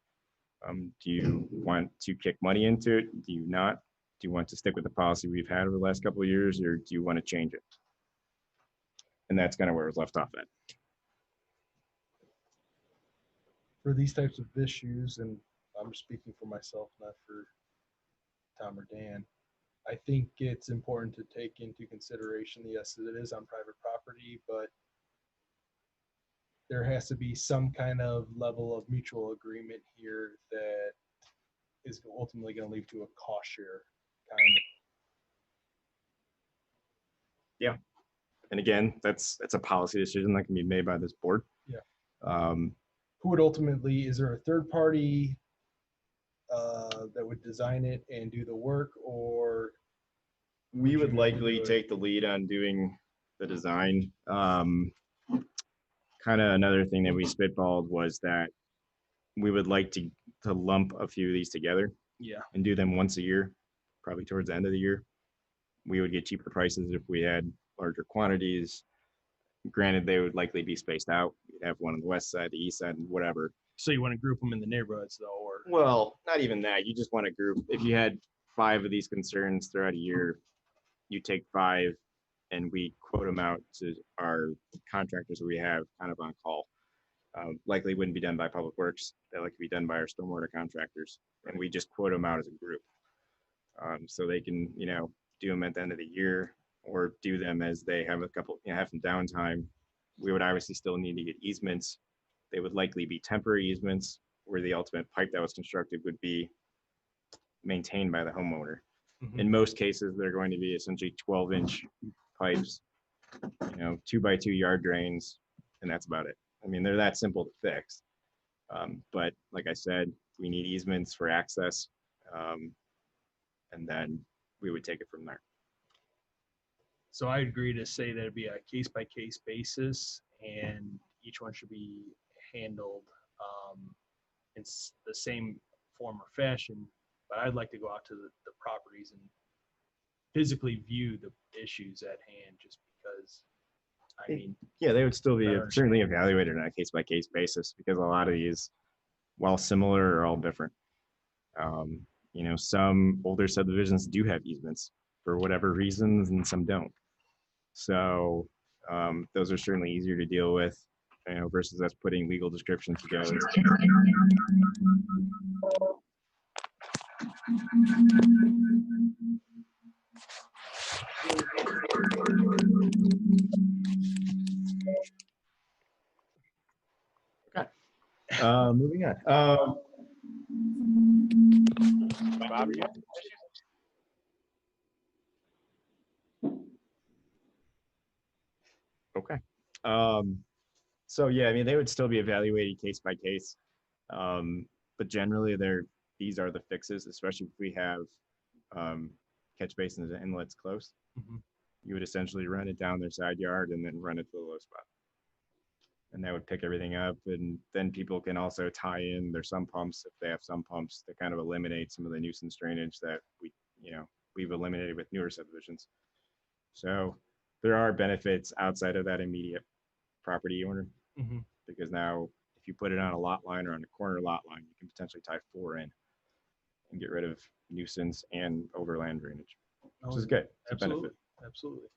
Do you want to kick money into it? Do you not? Do you want to stick with the policy we've had over the last couple of years, or do you want to change it? And that's kind of where it was left off at. for these types of issues, and I'm speaking for myself, not for Tom or Dan, I think it's important to take into consideration, yes, it is on private property, but there has to be some kind of level of mutual agreement here that is ultimately going to lead to a cost share kind of. Yeah. And again, that's a policy decision that can be made by this board. Yeah. Who would ultimately, is there a third party that would design it and do the work, or? We would likely take the lead on doing the design. Kind of another thing that we spitballed was that we would like to lump a few of these together. Yeah. And do them once a year, probably towards the end of the year. We would get cheaper prices if we had larger quantities. Granted, they would likely be spaced out. You'd have one on the west side, the east side, whatever. So you want to group them in the neighborhoods though, or? Well, not even that. You just want to group. If you had 5 of these concerns throughout a year, you take 5 and we quote them out to our contractors that we have kind of on call. Likely wouldn't be done by Public Works. That like to be done by our stormwater contractors, and we just quote them out as a group. So they can, do them at the end of the year or do them as they have a couple, have some downtime. We would obviously still need to get easements. They would likely be temporary easements where the ultimate pipe that was constructed would be maintained by the homeowner. Mhm. In most cases, they're going to be essentially 12-inch pipes, 2x2 yard drains, and that's about it. I mean, they're that simple to fix. But like I said, we need easements for access, and then we would take it from there. So I agree to say that it'd be a case-by-case basis, and each one should be handled in the same form or fashion. But I'd like to go out to the properties and physically view the issues at hand, just because, I mean, Yeah, they would still be Better. certainly evaluated on a case-by-case basis because a lot of these, while similar, are all different. Some older subdivisions do have easements for whatever reasons, and some don't. So those are certainly easier to deal with, versus us putting legal descriptions together. Okay. Moving on. Bob, are you? Okay. So yeah, I mean, they would still be evaluated case by case. But generally these are the fixes, especially if we have catch basins and inlets close. Mhm. You would essentially run it down their side yard and then run it to the low spot. And that would pick everything up. And then people can also tie in their sump pumps if they have sump pumps to kind of eliminate some of the nuisance drainage that we've eliminated with newer subdivisions. So there are benefits outside of that immediate property owner, Mhm. because now if you put it on a lot line or on a corner lot line, you can potentially tie 4 in and get rid of nuisance and overland drainage, which is good. It's a Absolutely, benefit. absolutely.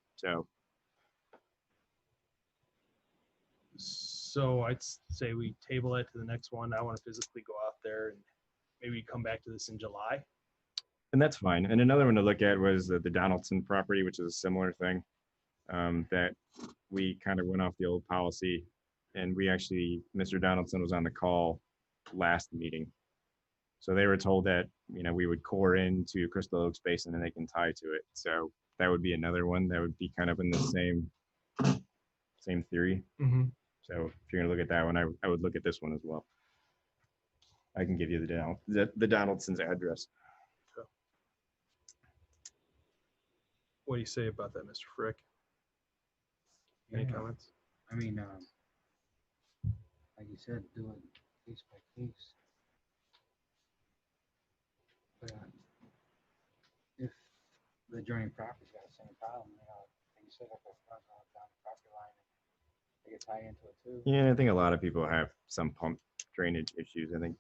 So I'd say we table it to the next one. I want to physically go out there and maybe come back to this in July. And that's fine. And another one to look at was the Donaldson property, which is a similar thing, that we kind of went off the old policy. And Mr. Donaldson was on the call last meeting. So they were told that, we would core into Crystal Oaks Basin and they can tie to it. So that would be another one that would be kind of in the same theory. Mhm. So if you're gonna look at that one, I would look at this one as well. I can give you the Donaldson's address. What do you say about that, Mr. Frick? Any Yeah. comments? I mean, like you said, do it case by case. But if the adjoining property's got the same problem, like you said, if it's not down the property line, they could tie into it too. Yeah, I think a lot of people have some pump drainage issues. I think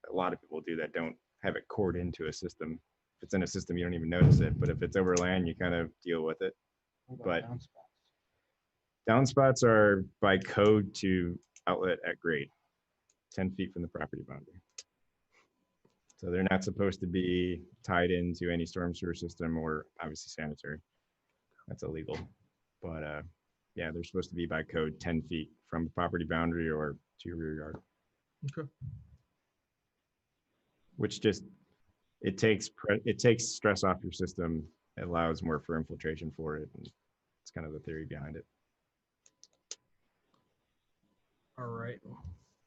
a lot of people do that don't have it cored into a system. If it's in a system, you don't even notice it. But if it's over land, you kind of deal with it. What But- about downspouts? Downspouts are by code to outlet at grade, 10 feet from the property boundary. So they're not supposed to be tied into any storm sewer system or obviously sanitary. That's illegal. But yeah, they're supposed to be by code 10 feet from the property boundary or to your rear yard. Okay. Which just, it takes stress off your system. It allows more for infiltration for it. And it's kind of the theory behind it. All right. We'll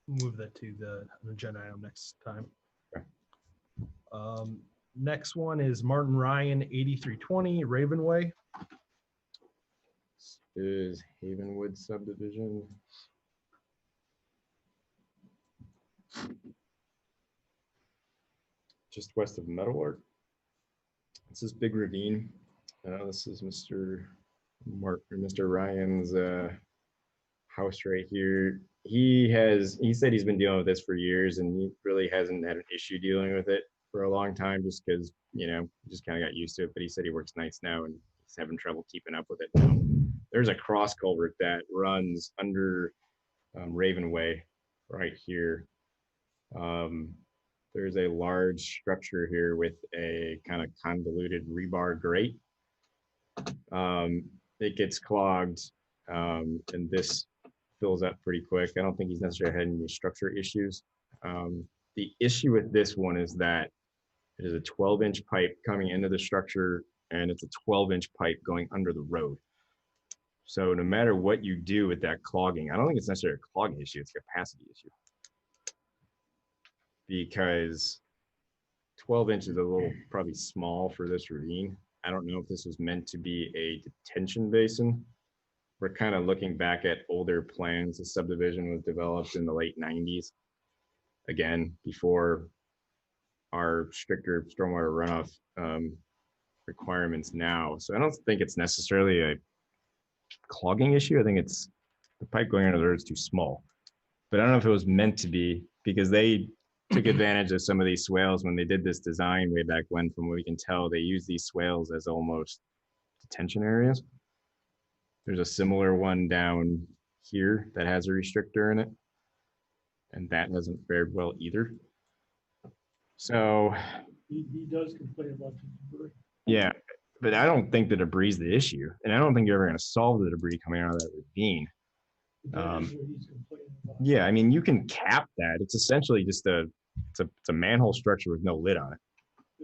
move that to the agenda item next time. Okay. Next one is Martin Ryan, 8320 Ravenway. This is Havenwood subdivision. Just west of Meadowlark. This is Big Ravine. This is Mr. Ryan's house right here. He said he's been dealing with this for years and he really hasn't had an issue dealing with it for a long time, just because, he just kind of got used to it. But he said he works nights now and he's having trouble keeping up with it now. there's a cross culvert that runs under Raven Way right here. There's a large structure here with a kind of convoluted rebar grate. It gets clogged, and this fills up pretty quick. I don't think he's necessarily had any structure issues. The issue with this one is that it is a 12-inch pipe coming into the structure, and it's a 12-inch pipe going under the road. So no matter what you do with that clogging, I don't think it's necessarily a clogging issue, it's a capacity issue. Because 12 inches is a little probably small for this ravine. I don't know if this was meant to be a detention basin. We're kind of looking back at older plans. The subdivision was developed in the late 90s. Again, before our stricter stormwater runoff requirements now. So I don't think it's necessarily a clogging issue. I think it's the pipe going under the road is too small. But I don't know if it was meant to be, because they took advantage of some of these swales when they did this design way back when. From what we can tell, they use these swales as almost detention areas. There's a similar one down here that has a restrictor in it, and that hasn't fared well either. So He does complain about the debris. yeah, but I don't think the debris is the issue, and I don't think you're ever going to solve the debris coming out of that ravine. That is what he's complaining about. Yeah, I mean, you can cap that. It's essentially just it's a manhole structure with no lid on it,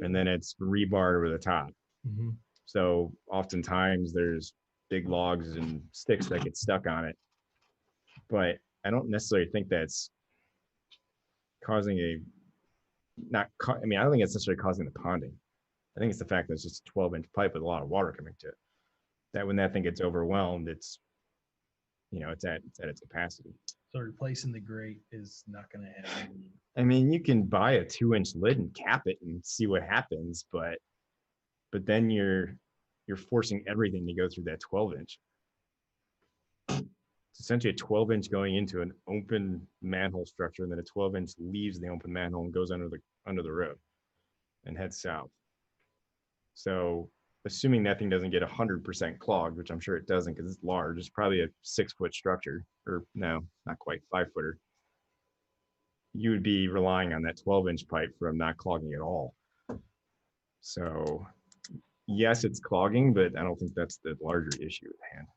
and then it's rebar over the top. Mhm. So oftentimes there's big logs and sticks that get stuck on it, but I don't necessarily think that's causing I mean, I don't think it's necessarily causing the ponding. I think it's the fact that it's just a 12-inch pipe with a lot of water coming to it. That when that thing gets overwhelmed, it's at its capacity. So replacing the grate is not going to add any. I mean, you can buy a 2-inch lid and cap it and see what happens, but then you're forcing everything to go through that 12-inch. It's essentially a 12-inch going into an open manhole structure, and then a 12-inch leaves the open manhole and goes under the road and heads south. So assuming that thing doesn't get 100% clogged, which I'm sure it doesn't because it's large, it's probably a 6-foot structure, or no, not quite 5-footer. You would be relying on that 12-inch pipe from not clogging at all. So yes, it's clogging, but I don't think that's the larger issue at hand.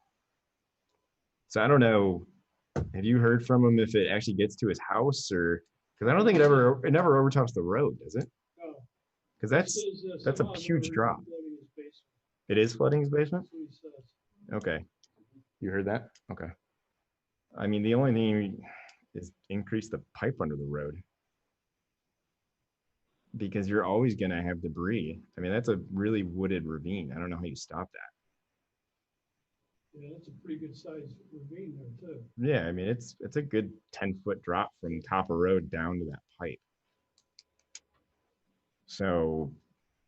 So I don't know, have you heard from him if it actually gets to his house, or, because I don't think it never overtops the road, does it? No. Because He says, that's a somehow huge they're drop. flooding his basement. It is flooding his basement? That's what he says. Okay. You heard that? Okay. I mean, the only thing is increase the pipe under the road, because you're always going to have debris. I mean, that's a really wooded ravine. I don't know how you stop that. Yeah, that's a pretty good sized ravine there too. Yeah, I mean, it's a good 10-foot drop from top of road down to that pipe. So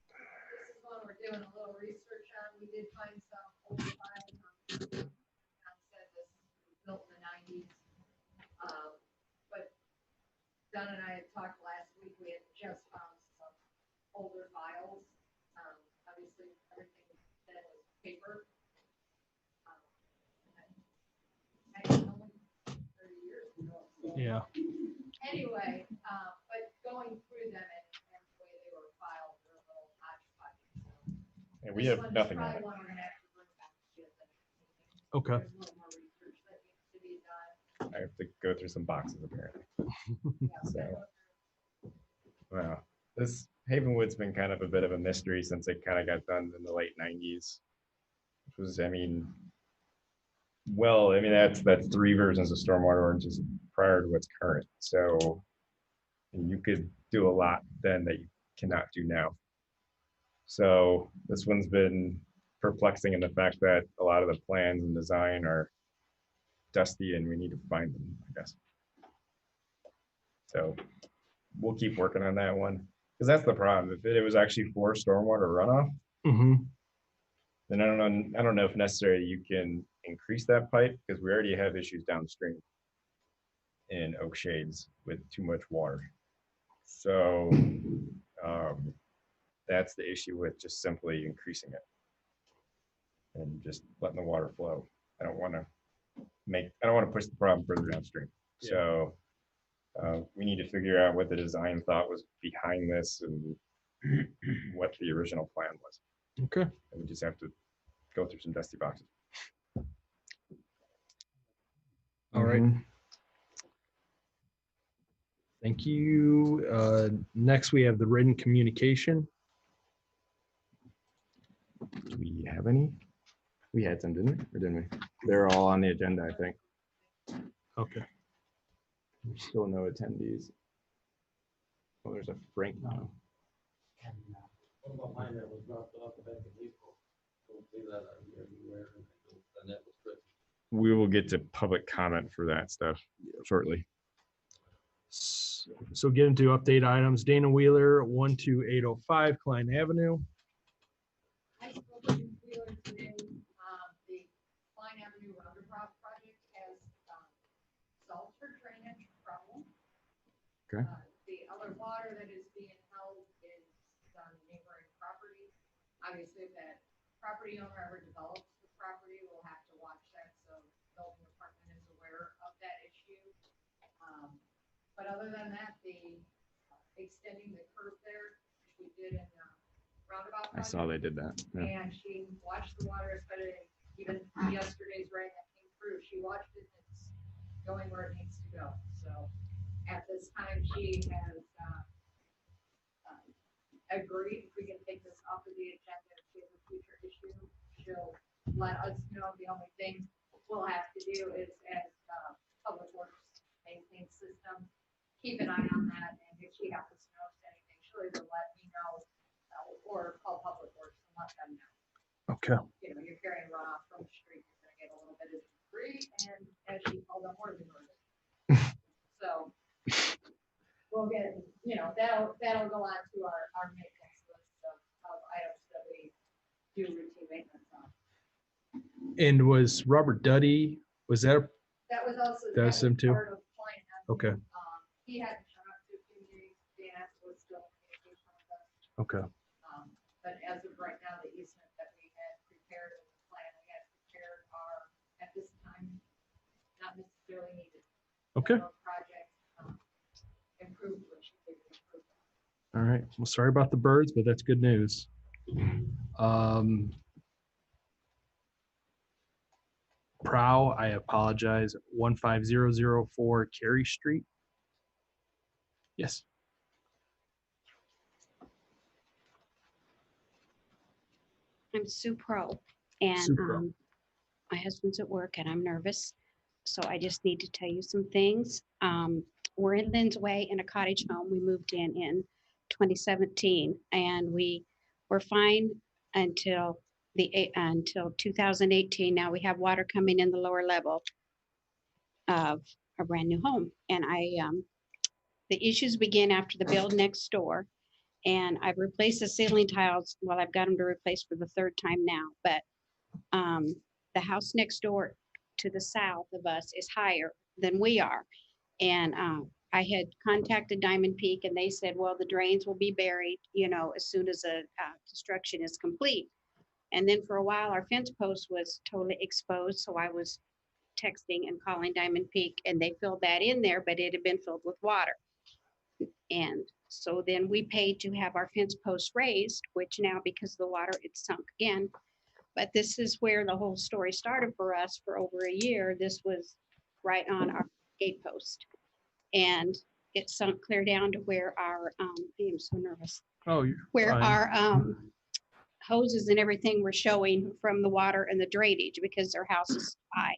This is one we're doing a little research on. We did find some old files. John said this was built in the 90s. But Don and I had talked last week. We had just found some older files. Obviously, everything that was paper. Only 30 years ago. Yeah. Anyway, but going through them and the way they were filed, they're a little hodgepodge. So and we this have one is nothing on probably it. one we're gonna have to bring back to you. Okay. There's a little more research that needs to be done. I have to go through some boxes apparently. Yeah, So, so, wow. This Havenwood's been kind of a bit of a mystery since it kind of got done in the late 90s. Which was, I mean, that's 3 versions of stormwater ordinances prior to what's current. So you could do a lot then that you cannot do now. So this one's been perplexing in the fact that a lot of the plans and design are dusty and we need to find them, I guess. So we'll keep working on that one, because that's the problem. If it was actually for stormwater runoff, Mm-hmm. then I don't know if necessarily you can increase that pipe, because we already have issues downstream in Oak Shades with too much water. So that's the issue with just simply increasing it and just letting the water flow. I don't want to push the problem further downstream. Yeah. So we need to figure out what the design thought was behind this and what the original plan was. Okay. And we just have to go through some dusty boxes. All right. Thank you. Next, we have the written communication. Do we have any? We had some, didn't we? Or didn't we? They're all on the agenda, I think. Okay. Still no attendees. Oh, there's a Frank now. What about mine that was dropped off back in April? Don't see that everywhere. And that was good. We will get to public comment for that stuff shortly. So get into update items. Dana Wheeler, 12805 Klein Avenue. I spoke with Wheeler today. The Klein Avenue Roundabout project has solved her drainage problem. Okay. The other water that is being held is on neighboring property. Obviously, if that property owner ever develops the property, we'll have to watch that, so the building department is aware of that issue. But other than that, the extending the curve there, which we did in roundabout. I saw they did that. Yeah. And she watched the water, especially even yesterday's rain that came through, she watched it, and it's going where it needs to go. So at this time, she has agreed, if we can take this off of the agenda, if she has a future issue, she'll let us know. The only thing we'll have to do is, as Public Works maintain system, keep an eye on that, and if she happens to notice anything, she'll either let me know or call Public Works and let them know. Okay. You know, you're carrying runoff from the street, you're gonna get a little bit of debris, and as she called them, more than so we'll get, you know, that'll go on to our maintenance list of items that we do routine maintenance on. And was Robert Duddy, was that, That was also. That's him too? Part of Klein Avenue. Okay. He hadn't shown up to a few meetings, Dan was still in communication with us. Okay. But as of right now, the easement that we had prepared in the plan, we had prepared are, at this time, not necessarily needed. Okay. No project improved, which we improved. All right. Well, sorry about the birds, but that's good news. Prow, I apologize. 15004 Cary Street. Yes. I'm Sue Pro, and Sue Pro. my husband's at work and I'm nervous. So I just need to tell you some things. We're in Lynn's Way in a cottage home. We moved in 2017, and we were fine until 2018. Now we have water coming in the lower level of a brand new home. And the issues begin after the build next door. And I've replaced the ceiling tiles. Well, I've got them to replace for the third time now, but the house next door to the south of us is higher than we are. And I had contacted Diamond Peak, and they said, well, the drains will be buried, you know, as soon as the construction is complete. And then for a while, our fence post was totally exposed. So I was texting and calling Diamond Peak, and they filled that in there, but it had been filled with water. And so then we paid to have our fence post raised, which now because of the water, it's sunk again. But this is where the whole story started for us for over a year. This was right on our gate post. And it sunk clear down to where our, I am so nervous, Oh, you're where fine. our hoses and everything were showing from the water and the drainage because their house is high.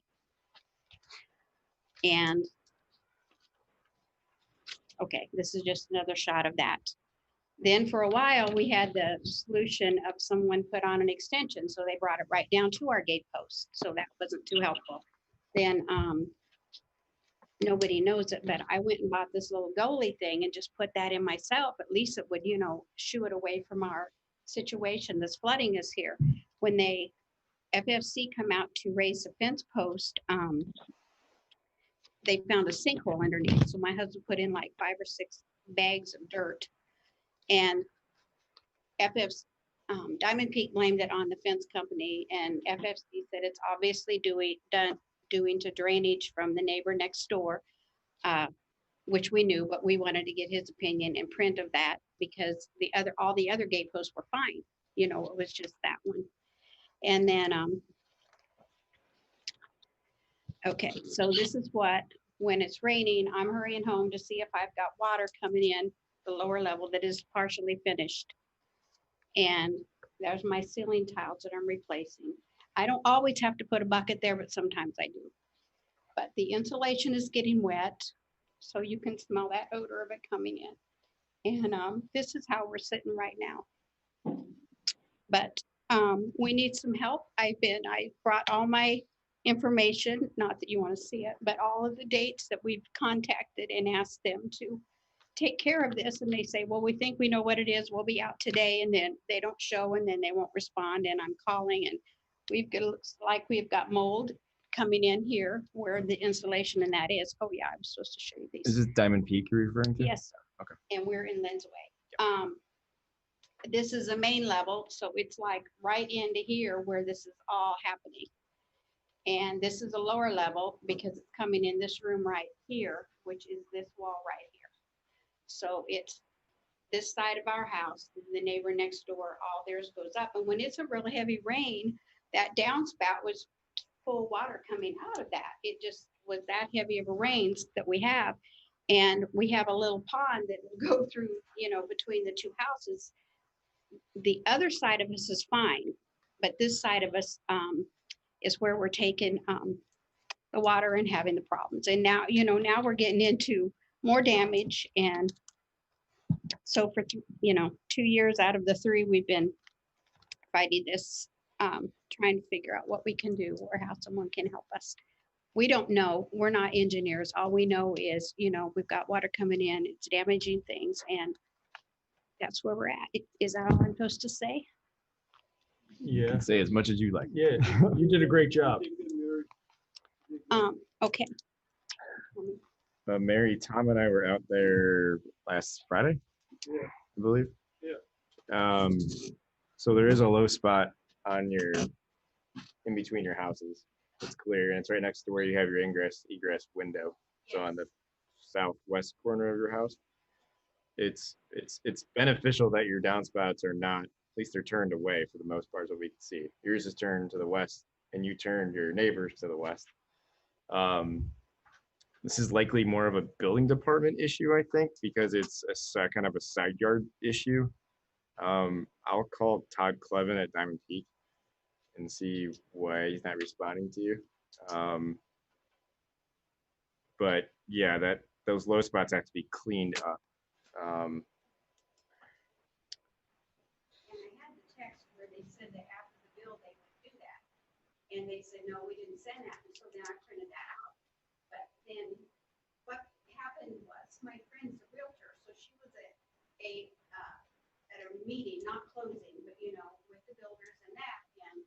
And okay, this is just another shot of that. Then for a while, we had the solution of someone put on an extension. So they brought it right down to our gate post. So that wasn't too helpful. Then nobody knows it, but I went and bought this little goalie thing and just put that in myself. At least it would, you know, shoo it away from our situation. This flooding is here. When they FFC come out to raise the fence post, they found a sinkhole underneath. So my husband put in like 5 or 6 bags of dirt, and FFC Diamond Peak blamed it on the fence company, and FFC said it's obviously doing to drainage from the neighbor next door, which we knew, but we wanted to get his opinion and print of that because all the other gate posts were fine. You know, it was just that one. And then, okay, so this is what, when it's raining, I'm hurrying home to see if I've got water coming in the lower level that is partially finished. And there's my ceiling tiles that I'm replacing. I don't always have to put a bucket there, but sometimes I do. But the insulation is getting wet, so you can smell that odor of it coming in. And this is how we're sitting right now. But we need some help. I brought all my information, not that you want to see it, but all of the dates that we've contacted and asked them to take care of this. And they say, well, we think we know what it is. We'll be out today. And then they don't show, and then they won't respond. And I'm calling, and looks like we've got mold coming in here where the insulation and that is. Oh yeah, I'm supposed to show you these. Is this Diamond Peak you're referring to? Yes, sir. Okay. And we're in Lindsay. This is a main level, so it's like right into here where this is all happening. And this is a lower level because it's coming in this room right here, which is this wall right here. So it's this side of our house, the neighbor next door, all theirs goes up. And when it's a really heavy rain, that downspout was full water coming out of that. It just was that heavy of a rains that we have. And we have a little pond that will go through, you know, between the two houses. The other side of us is fine, but this side of us is where we're taking the water and having the problems. And now, you know, now we're getting into more damage. And so for, 2 years out of the 3, we've been fighting this, trying to figure out what we can do or how someone can help us. We don't know. We're not engineers. All we know is, we've got water coming in, it's damaging things, and that's where we're at. Is that all I'm supposed to say? Yeah, Say as much as you like. yeah, you did a great job. Okay. Mary, Tom, and I were out there last Friday, Yeah. I believe. Yeah. So there is a low spot on in between your houses. It's clear, and it's right next to where you have your egress window. So on the southwest corner of your house, it's beneficial that your downspouts are not, at least they're turned away for the most part, so we can see. Yours is turned to the west, and you turned your neighbors to the west. This is likely more of a building department issue, I think, because it's a kind of a side yard issue. I'll call Todd Clevin at Diamond Peak and see why he's not responding to you. But yeah, those low spots have to be cleaned up. And I had the text where they said that after the bill, they would do that. And they said, no, we didn't send that. And so then I printed that out. But then what happened was my friend's a realtor. So she was at a meeting, not closing, but with the builders and that. And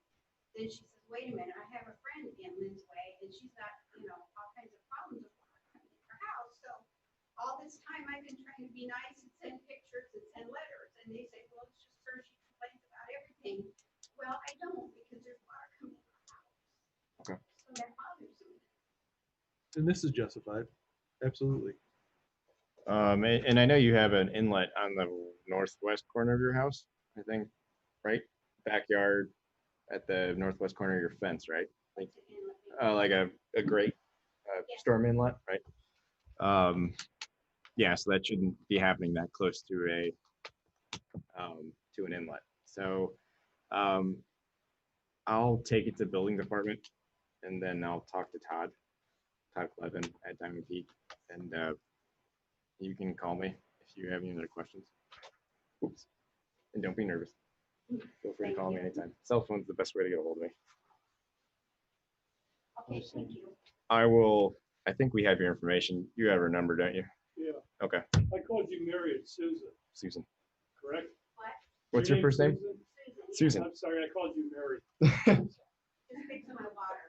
then she says, wait a minute, I have a friend in Lynn's Way, and she's got, all kinds of problems with water coming in her house. So all this time I've been trying to be nice and send pictures and send letters. And they say, well, it's just her, she complains about everything. Well, I don't, because there's water coming in her house. Okay. So that bothers me. And this is justified. Absolutely. And I know you have an inlet on the northwest corner of your house, I think, right? Backyard at the northwest corner of your fence, right? Like a grate, storm inlet, right? Yeah, so that shouldn't be happening that close to an inlet. So I'll take it to building department, and then I'll talk to Todd Clevin at Diamond Peak, and you can call me if you have any other questions. Oops. And don't be nervous. Feel free to call me anytime. Cell phone's the best way to get a hold of me. Okay, thank you. I think we have your information. You have her number, don't you? Yeah. Okay. I called you Mary, it's Susan, Susan. correct? What? What's your first name? Susan? Susan. I'm sorry, I called you Mary. Just fixing my water.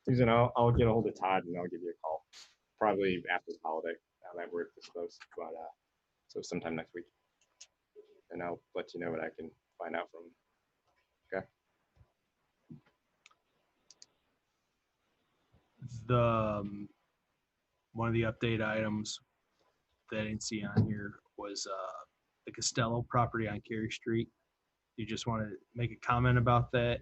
Susan, I'll get a hold of Todd and I'll give you a call. Probably after the holiday, now that we're this close, but so sometime next week. and I'll let you know what I can find out from him. The one of the update items that I didn't see on here was the Costello property on Cary Street. You just want to make a comment about that?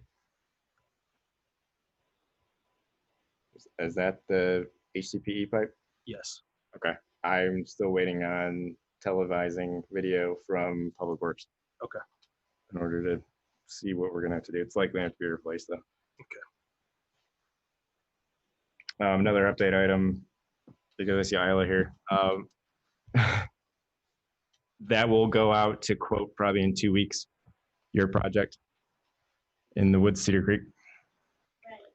Is that the HDPE pipe? Yes. Okay. I'm still waiting on televising video from Public Works. Okay. In order to see what we're gonna have to do. It's likely gonna have to be replaced though. Okay. Another update item, because I see Isla here. That will go out to quote probably in 2 weeks. Your project in the Woods Cedar Creek. Right.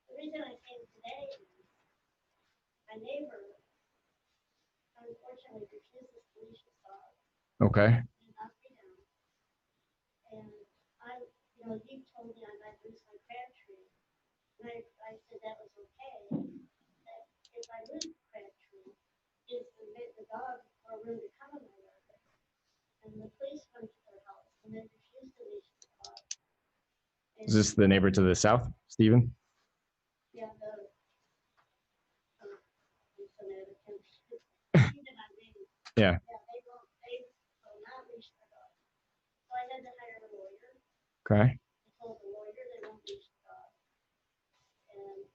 The reason I came today is my neighbor unfortunately refuses to leash his dog Okay. and knocked me down. And I, you know, he told me I might lose my Crabtree. And I said that was okay. That if I lose Crabtree, is the dog or room to come in my yard. And the police went to their house and they refused to leash the dog. Is this the neighbor to the south, Stephen? Yeah, the. Yeah. They will not leash their dog. So I had to hire a lawyer. Okay. I told the lawyer they won't leash the dog. And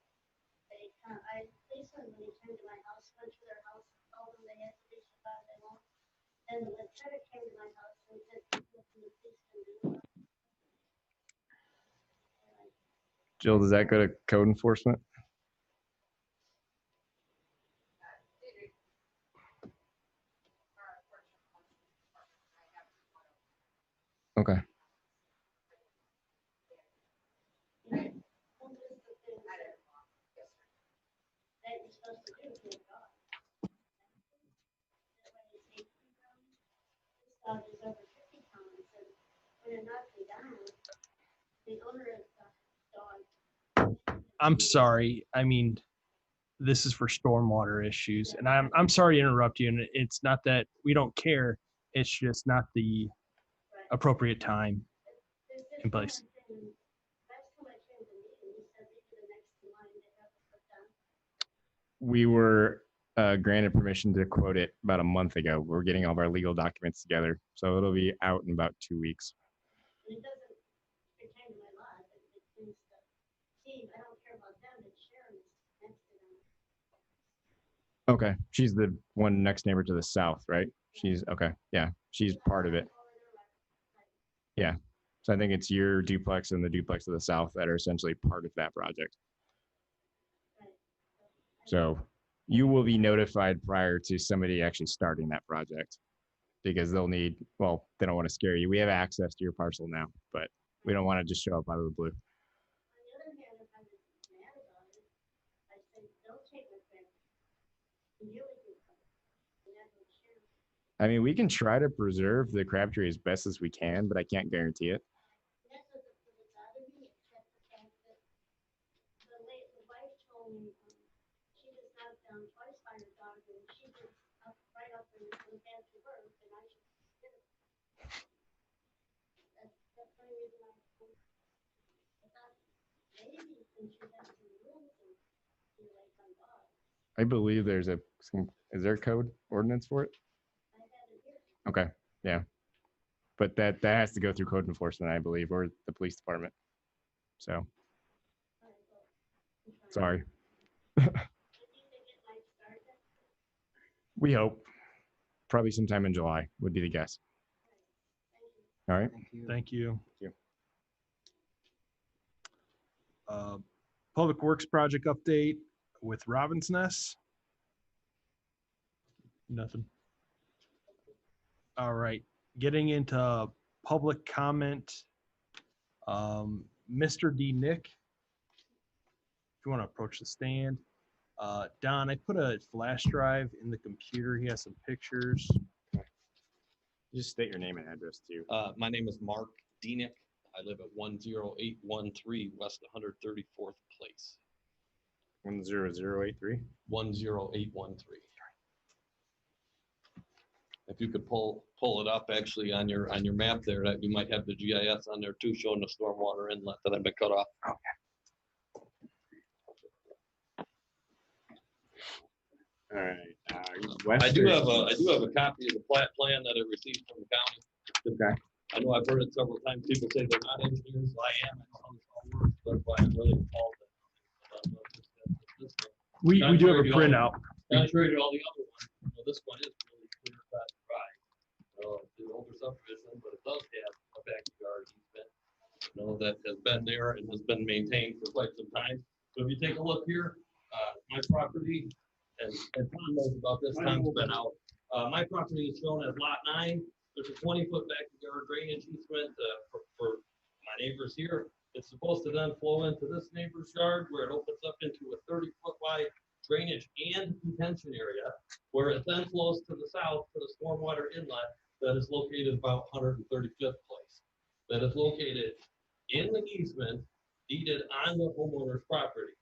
policeman, when he came to my house, went to their house, told them they had to leash the dog, they won't. Then the lieutenant came to my house and said, nothing the police can do. Jill, does that go to code enforcement? Okay. That you're supposed to do to a dog. That way it's 18 pounds. This dog is over 50 pounds, and when it knocked me down, the owner of the dog. I'm sorry. I mean, this is for stormwater issues, and I'm sorry to interrupt you. And it's not that we don't care. It's just not the appropriate time and place. We were granted permission to quote it about a month ago. We're getting all of our legal documents together, so it'll be out in about 2 weeks. It doesn't pertain to my lot, but it pertains to Steve. I don't care about them, but Sharon is next to them. Okay. She's the one next neighbor to the south, right? She's okay. Yeah. She's part of it. Yeah. So I think it's your duplex and the duplex to the south that are essentially part of that project. So you will be notified prior to somebody actually starting that project because they'll need, well, they don't want to scare you. We have access to your parcel now, but we don't want to just show up out of the blue. On the other hand, if I was mad about it, I'd say, don't take my family. And you would do something. And that's what Sharon. I mean, we can try to preserve the Crabtree as best as we can, but I can't guarantee it. That's what bothered me, except the fact that the wife told me she was knocked down twice by her dog, and she was up right up and went back to work, and I should get it. That's the only reason I thought maybe since she has some rules and she likes on dogs, I believe there's is there a code ordinance for it? I had it here. Okay, yeah. But that has to go through code enforcement, I believe, or the police department. So, sorry. We hope. Probably sometime in July would be the guess. All right. Thank you. Thank you. Thank Public Works project update with Robin's Nest. Nothing. All right, getting into public comment. Mr. D. Nick, if you want to approach the stand. Don, I put a flash drive in the computer. He has some pictures. Just state your name and address too. My name is Mark Denick. I live at 10813 West 134th Place. 10083. 10813. If you could pull it up actually on your map there, that you might have the GIS on there too, showing the stormwater inlet that had been cut off. All right. I do have a copy of the plat plan that I received from the county. Okay. I know I've heard it several times. People say they're not engineers. Well, I am. I know how this all works. That's why I'm really involved. We do have a printout. Contrary to all the other ones, this one is really clear cut dry. It's an older subdivision, but it does have a backyard easement. That has been there and has been maintained for quite some time. So if you take a look here, my property, and Tom knows about this, Tom's been out. My property is shown as lot 9. There's a 20-foot backyard drainage easement for my neighbors here. It's supposed to then flow into this neighbor's yard where it opens up into a 30-foot wide drainage and detention area, where it then flows to the south to the stormwater inlet that is located about 135th place. That is located in the easement deeded on the homeowner's property.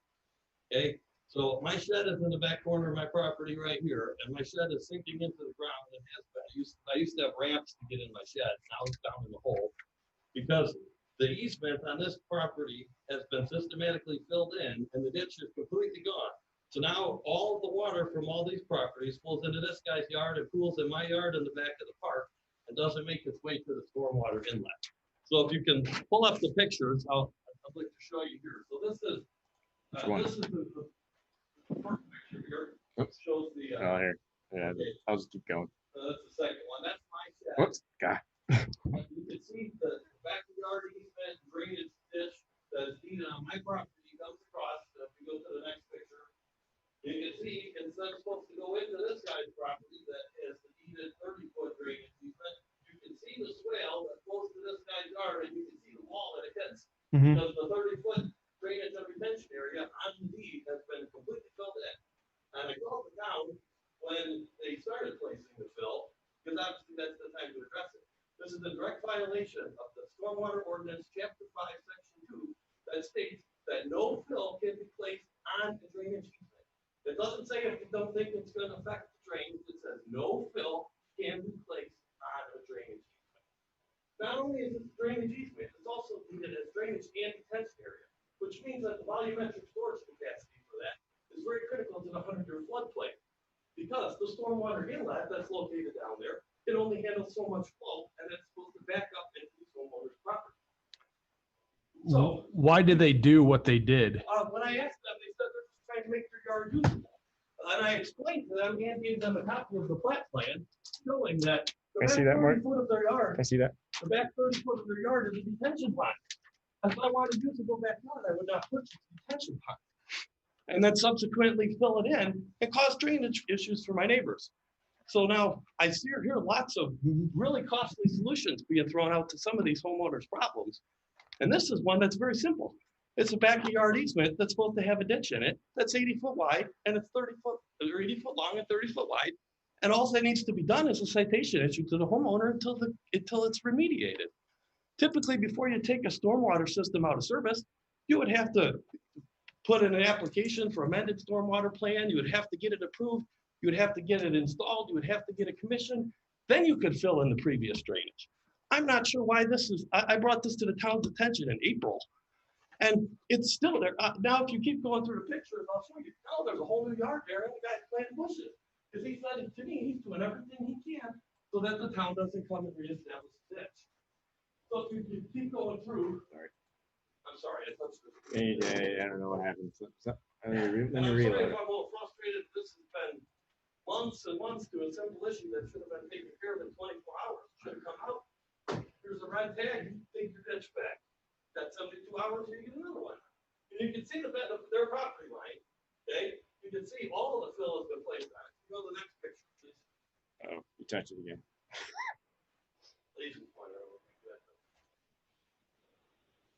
Okay, so my shed is in the back corner of my property right here, and my shed is sinking into the ground and has been. I used to have ramps to get in my shed. Now it's down in the hole because the easement on this property has been systematically filled in, and the ditch is completely gone. So now all of the water from all these properties flows into this guy's yard and pools in my yard in the back of the park and doesn't make its way to the stormwater inlet. So if you can pull up the pictures, I'd like to show you here. So this is the first picture here. Oops. Shows the. Oh, here. Yeah, okay. I'll just keep going. That's the second one. That's my shed. Whoops. God. You can see the backyard easement drainage ditch that is deeded on my property comes across. If you go to the next picture, you can see it's then supposed to go into this guy's property that has the deeded 30-foot drainage easement. You can see the swale that goes to this guy's yard, and you can see the wall that it hits. Because the 30-foot drainage and retention area on the deed has been completely filled in. And I called the town when they started placing the fill, because obviously that's the time to address it. This is a direct violation of the Stormwater Ordinance, Chapter 5, Section 2, that states that no fill can be placed on a drainage easement. It doesn't say if you don't think it's going to affect the drain. It says no fill can be placed on a drainage easement. Not only is it drainage easement, it's also needed as drainage and detention area, which means that the volumetric storage capacity for that is very critical to the 100-year floodplain, because the stormwater inlet that's located down there can only handle so much flow, and it's supposed to back up into the homeowner's property. So why did they do what they did? when I asked them, they said they're just trying to make their yard usable. And I explained to them and gave them a copy of the plat plan showing that the Can I see back that, Mark? 30 foot of their yard, Can I see that? the back 30 foot of their yard is a detention pond. If I wanted you to go back on, I would not put detention pond. And then subsequently fill it in and cause drainage issues for my neighbors. So now I see here lots of really costly solutions being thrown out to some of these homeowners' problems. And this is one that's very simple. It's a backyard easement that's supposed to have a ditch in it that's 80 foot wide, and it's 30 foot or 80 foot long and 30 foot wide. And all that needs to be done is a citation issue to the homeowner until it's remediated. Typically, before you take a stormwater system out of service, you would have to put in an application for amended stormwater plan. You would have to get it approved. You would have to get it installed. You would have to get a commission. Then you could fill in the previous drainage. I'm not sure why this is. I brought this to the town's attention in April, and it's still there. Now, if you keep going through the pictures, I'll show you. Oh, there's a whole new yard there, and the guy's planting bushes. Because he said to me, he's doing everything he can so that the town doesn't come and reestablish the ditch. So if you keep going through. Sorry. I'm sorry, I touched this. I don't know what happened. Let me I'm sorry reload if it. I'm a little frustrated. This has been months and months to a simple issue that should have been taken care of in 24 hours. Should have come out. Here's a red tag, you take your ditch back. That's 72 hours, you get another one. And you can see the bed of their property line, okay? You can see all of the fill has been placed on it. Go to the next picture, please. Oh, you touched it again. Please.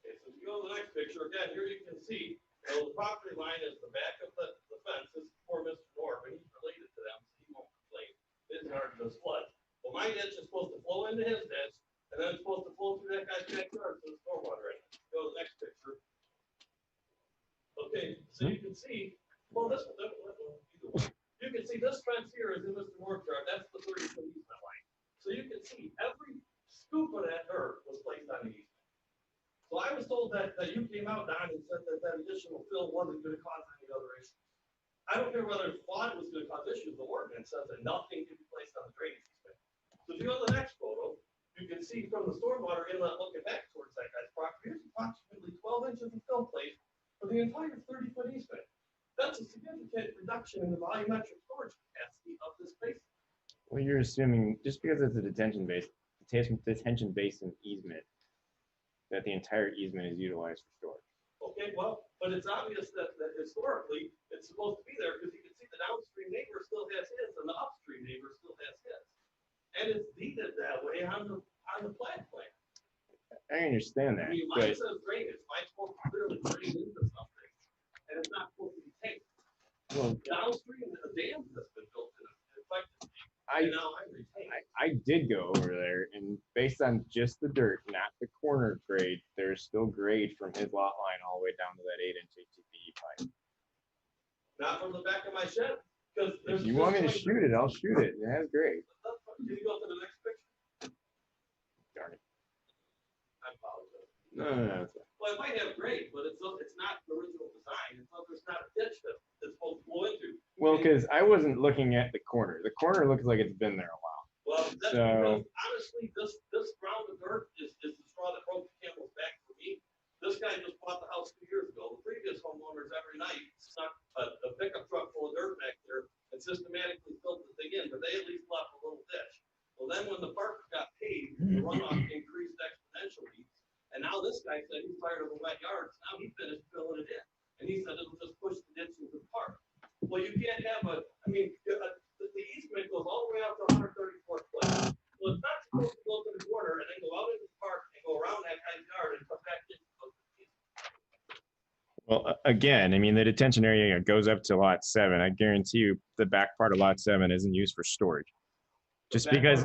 Okay, so if you go to the next picture, again, here you can see, the property line is the back of the fence. This is for Mr. Norb, and he's related to them, so he won't complain. His yard does flood. Well, my ditch is supposed to flow into his ditch, and then it's supposed to flow through that guy's backyard to the stormwater in it. Go to the next picture. Okay, so you can see, well, this one, either one. You can see this fence here is in Mr. Norb's yard. That's the 30-foot easement line. told that you came out, Don, and said that additional fill wasn't gonna cause any other issues. I don't care whether it's flawed, it was gonna cause issues, the ordinance says that nothing can be placed on the drainage easement. So if you go to the next photo, you can see from the stormwater inlet looking back towards that guy's property, there's approximately 12 inches of fill placed for the entire 30-foot easement. That's a significant reduction in the volumetric storage capacity of this basin. Well, you're assuming just because it's a detention basin easement, that the entire easement is utilized for storage. Okay, well, but it's obvious that historically, it's supposed to be there because you can see the downstream neighbor still has his and the upstream neighbor still has his. And it's deeded that way on the plat plan. I understand that, I mean, mine but says drainage, mine's supposed to clearly drain into something, and it's not supposed to be taken. well, Downstream, the dam has been built in effectively, I and now I retain. I did go over there, and based on just the dirt, not the corner grade, there's still grade from his lot line all the way down to that 8-inch HDPE pipe. Not from the back of my shed, because there's. If you want me to shoot it, I'll shoot it. It has grade. Can you go to the next picture? Darn it. I apologize. No, it's fine. Well, it might have grade, but it's not the original design. There's not a ditch that's supposed to flow into. Well, because I wasn't looking at the corner. The corner looks like it's been there a while. Well, that's So- because honestly, this ground of dirt is the straw that broke the camel's back for me. This guy just bought the house 2 years ago. The previous homeowners every night snuck a pickup truck full of dirt back there and systematically filled the thing in, but they at least left a little ditch. Well, then when the park got paved, the runoff increased exponentially. And now this guy said he's tired of the wet yards. Now he finished filling it in. And he said it'll just push the ditch into the park. Well, you can't have the easement goes all the way out to 134th place. Well, it's not supposed to go to the corner and then go out into the park and go around that guy's yard and come back in. Well, again, I mean, the detention area goes up to lot 7. I guarantee you the back part of lot 7 isn't used for storage. Just because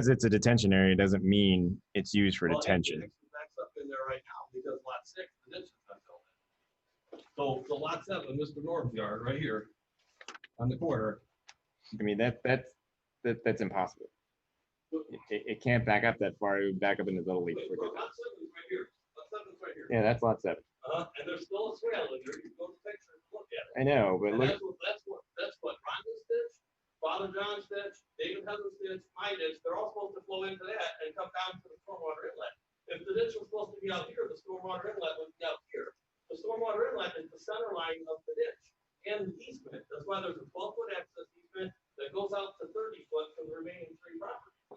it's a detention area doesn't mean it's used for detention. Backs up in there right now because lot 6, the ditch is not filled in. So lot 7, Mr. Norm's yard right here on the corner. I mean, that's impossible. It can't back up that far. It would back up into the leak. Wait, lot 7 is right here. Lot 7 is right here. Yeah, that's lot 7. And there's still a swale in there. You can go to the picture and look at it. I know, but And look, that's what Rhonda's ditch, Father John's ditch, David Hudson's ditch, my ditch, they're all supposed to flow into that and come down to the stormwater inlet. If the ditch was supposed to be out here, the stormwater inlet would be out here. The stormwater inlet is the center line of the ditch and the easement. That's why there's a 12-foot access easement that goes out to 30 foot from the remaining 3 properties.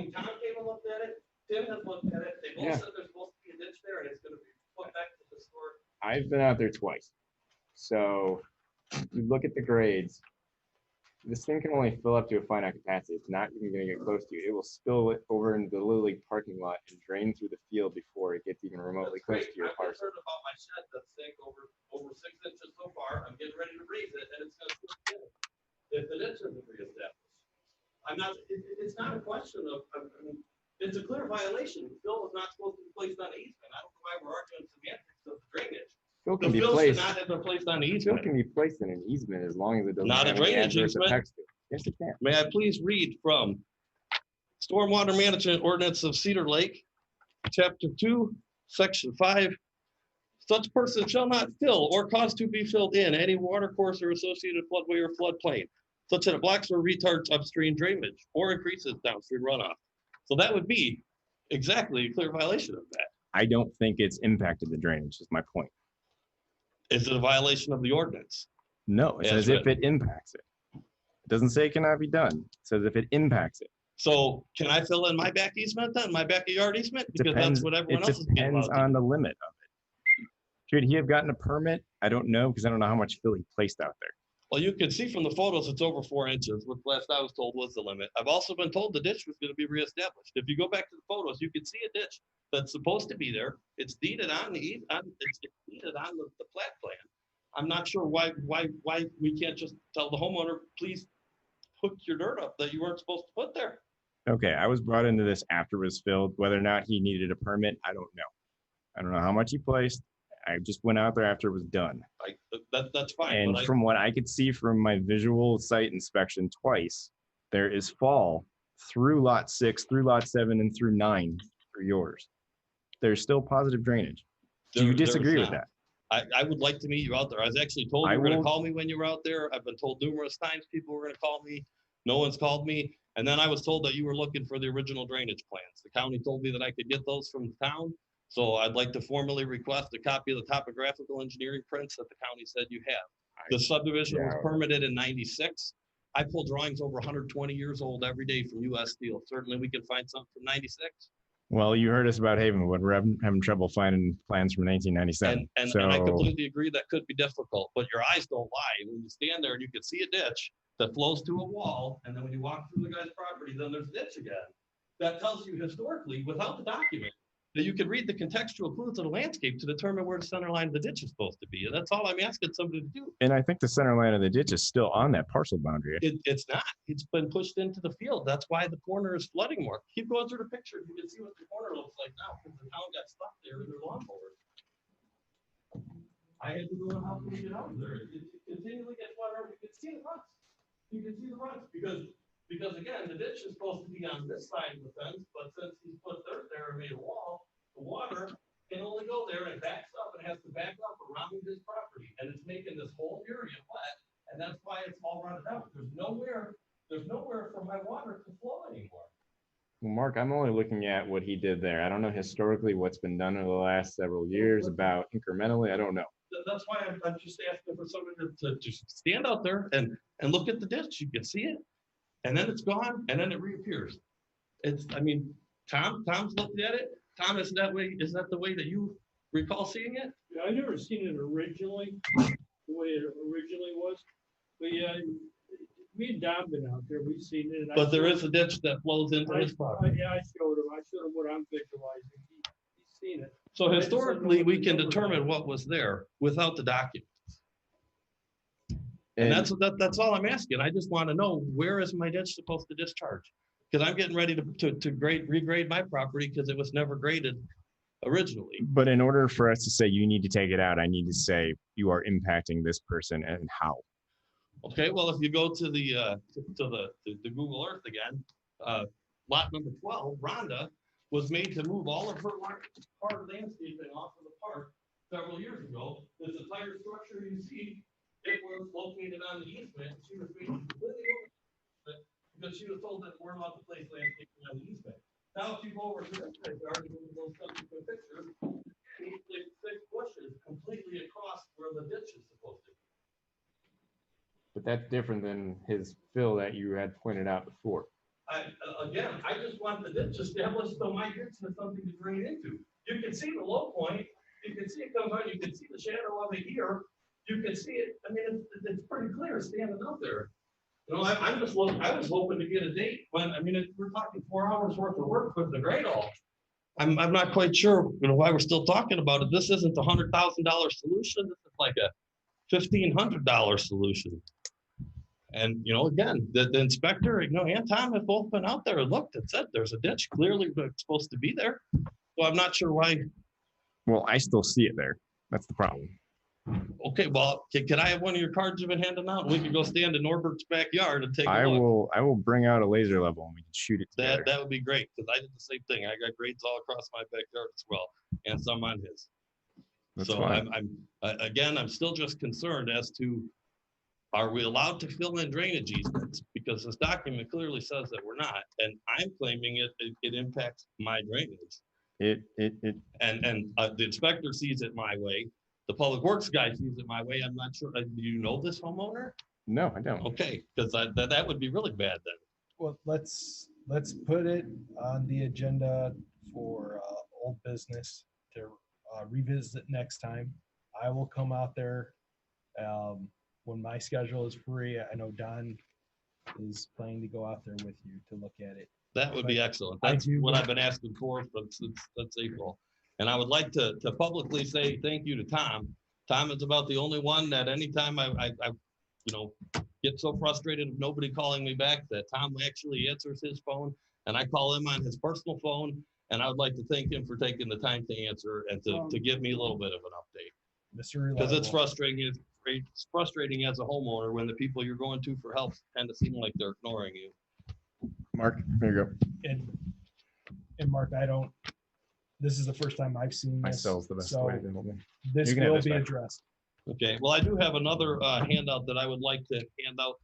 Tom came and looked at it, Tim has looked at it, they both said there's supposed to be a ditch there and it's gonna be put back to the store. I've been out there twice. So you look at the grades. This thing can only fill up to a finite capacity. It's not even going to get close to you. It will spill it over into the Little League parking lot and drain through the field before it gets even remotely close to your I'm parcel. concerned about my shed that's sank over 6 inches so far. I'm getting ready to raise it and it's gonna slip in if the ditch isn't reestablished. It's not a question of, it's a clear violation. The fill is not supposed to be placed on the easement. I don't know why we're arguing semantics of the drainage. Fill The can be fill should placed. not have been placed on the Fill easement. can be placed in an easement as long as it doesn't Not a have any drainage adverse easement. effects to it. Yes, it can. May I please read from Stormwater Management Ordinance of Cedar Lake, Chapter 2, Section 5. Such person shall not fill or cause to be filled in any water course or associated floodway or floodplain, such that it blocks or retards upstream drainage or increases downstream runoff. So that would be exactly a clear violation of that. I don't think it's impacted the drainage, is my point. Is it a violation of the ordinance? No, it As says if it impacts it. It doesn't say it cannot be done. It says if it impacts it. So can I fill in my back easement then, my backyard easement? Because that's what everyone else is getting Depends allowed to on the limit of it. Should he have gotten a permit? I don't know, because I don't know how much fill he placed out there. Well, you can see from the photos, it's over 4 inches, which last I was told was the limit. I've also been told the ditch was gonna be reestablished. If you go back to the photos, you can see a ditch that's supposed to be there. It's deeded on it's deeded on the plat plan. I'm not sure why we can't just tell the homeowner, please hook your dirt up that you weren't supposed to put there. Okay, I was brought into this after it was filled. Whether or not he needed a permit, I don't know. I don't know how much he placed. I just went out there after it was done. That's fine. And but from what I could see from my visual site inspection twice, there is fall through lot 6, through lot 7, and through 9 for yours. there's still positive drainage. Do you There is disagree with not. that? I would like to meet you out there. I was actually told I you were gonna will- call me when you were out there. I've been told numerous times people were gonna call me. No one's called me. And then I was told that you were looking for the original drainage plans. The county told me that I could get those from the town. So I'd like to formally request a copy of the topographical engineering prints that the county said you have. The subdivision was Yeah. permitted in 96. I pull drawings over 120 years old every day from US Steel. Certainly we can find something from 96. Well, you heard us about Havenwood. We're having trouble finding plans from 1997. And So I completely agree that could be difficult, but your eyes don't lie. When you stand there and you can see a ditch that flows to a wall, and then when you walk through the guy's property, then there's a ditch again. That tells you historically, without the document, that you can read the contextual clues of the landscape to determine where the center line of the ditch is supposed to be. And that's all I'm asking somebody to do. and I think the center line of the ditch is still on that parcel boundary. It's not. It's been pushed into the field. That's why the corner is flooding more. Keep going through the picture. You can see what the corner looks like now because the town got stuck there in their lawnmower. I had to go and help them get out there. It continually gets water. You can see the ruts. You can see the ruts because again, the ditch is supposed to be on this side of the fence, but since he's put dirt there and made a wall, the water can only go there and it backs up and has to back up around his property. And it's making this whole area wet. And that's why it's all rotted out. There's nowhere for my water to flow anymore. Well, Mark, I'm only looking at what he did there. I don't know historically what's been done over the last several years about incrementally. I don't know. That's why I'm just asking for somebody to just stand out there and look at the ditch. You can see it. And then it's gone and then it reappears. Tom's looked at it. Tom, is that the way that you recall seeing it? Yeah, I never seen it originally, the way it originally was. But yeah, me and Don been out there, we've seen it. and I But there showed- is a ditch that flows into his property. Yeah, I showed him what I'm visualizing. He's seen it. So historically, we can determine what was there without the document. And that's all I'm asking. I just want to know, where is my ditch supposed to discharge? Because I'm getting ready to regrade my property because it was never graded originally. But in order for us to say you need to take it out, I need to say you are impacting this person and how. Okay, well, if you go to the Google Earth again, lot number 12, Rhonda was made to move all of her hard landscaping off of the park several years ago. This entire structure you see, it was located on the easement. She was made to completely over it because she was told that we're allowed to place landscaping on the easement. Now, if you go over to this backyard and go to those subsequent pictures, he placed 6 bushes completely across where the ditch is supposed to be. But that's different than his fill that you had pointed out before. I just want the ditch established so my ditch has something to drain into. You can see the low point, you can see it comes out, you can see the shadow of it here, you can see it, I mean, it's pretty clear standing out there. You know, I was hoping to get a date when, we're talking 4 hours worth of work with the grade all. I'm not quite sure, why we're still talking about it. This isn't a $100,000 solution, this is like a $1,500 solution. And, again, the inspector, and Tom have both been out there and looked and said there's a ditch clearly that's supposed to be there. So I'm not sure why. Well, I still see it there. That's the problem. Okay, well, can I have one of your cards you've been handing out? We can go stand in Norbert's backyard and take a look. I will bring out a laser level and we can shoot it together. That would be great, because I did the same thing. I got grades all across my backyard as well, and some on his. That's So fine. I'm still just concerned as to, are we allowed to fill in drainage easements? Because this document clearly says that we're not, and I'm claiming it impacts my drainage. And the inspector sees it my way. The public works guy sees it my way. I'm not sure. Do you know this homeowner? No, I don't. Okay, because that would be really bad then. Well, let's put it on the agenda for old business to revisit next time. I will come out there when my schedule is free. I know Don is planning to go out there with you to look at it. That would be excellent. I That's do- what I've been asking for since April. And I would like to publicly say thank you to Tom. Tom is about the only one that anytime I get so frustrated of nobody calling me back, that Tom actually answers his phone, and I call him on his personal phone. And I would like to thank him for taking the time to answer and to give me a little bit of an update. Mr. Because it's Reliable. frustrating. It's frustrating as a homeowner when the people you're going to for help tend to seem like they're ignoring you. Mark, there you go. And Mark, I don't This is the first time I've seen My this. cell's the best so way to hold me. This You can have will this be back. addressed. Okay, well, I do have another handout that I would like to hand out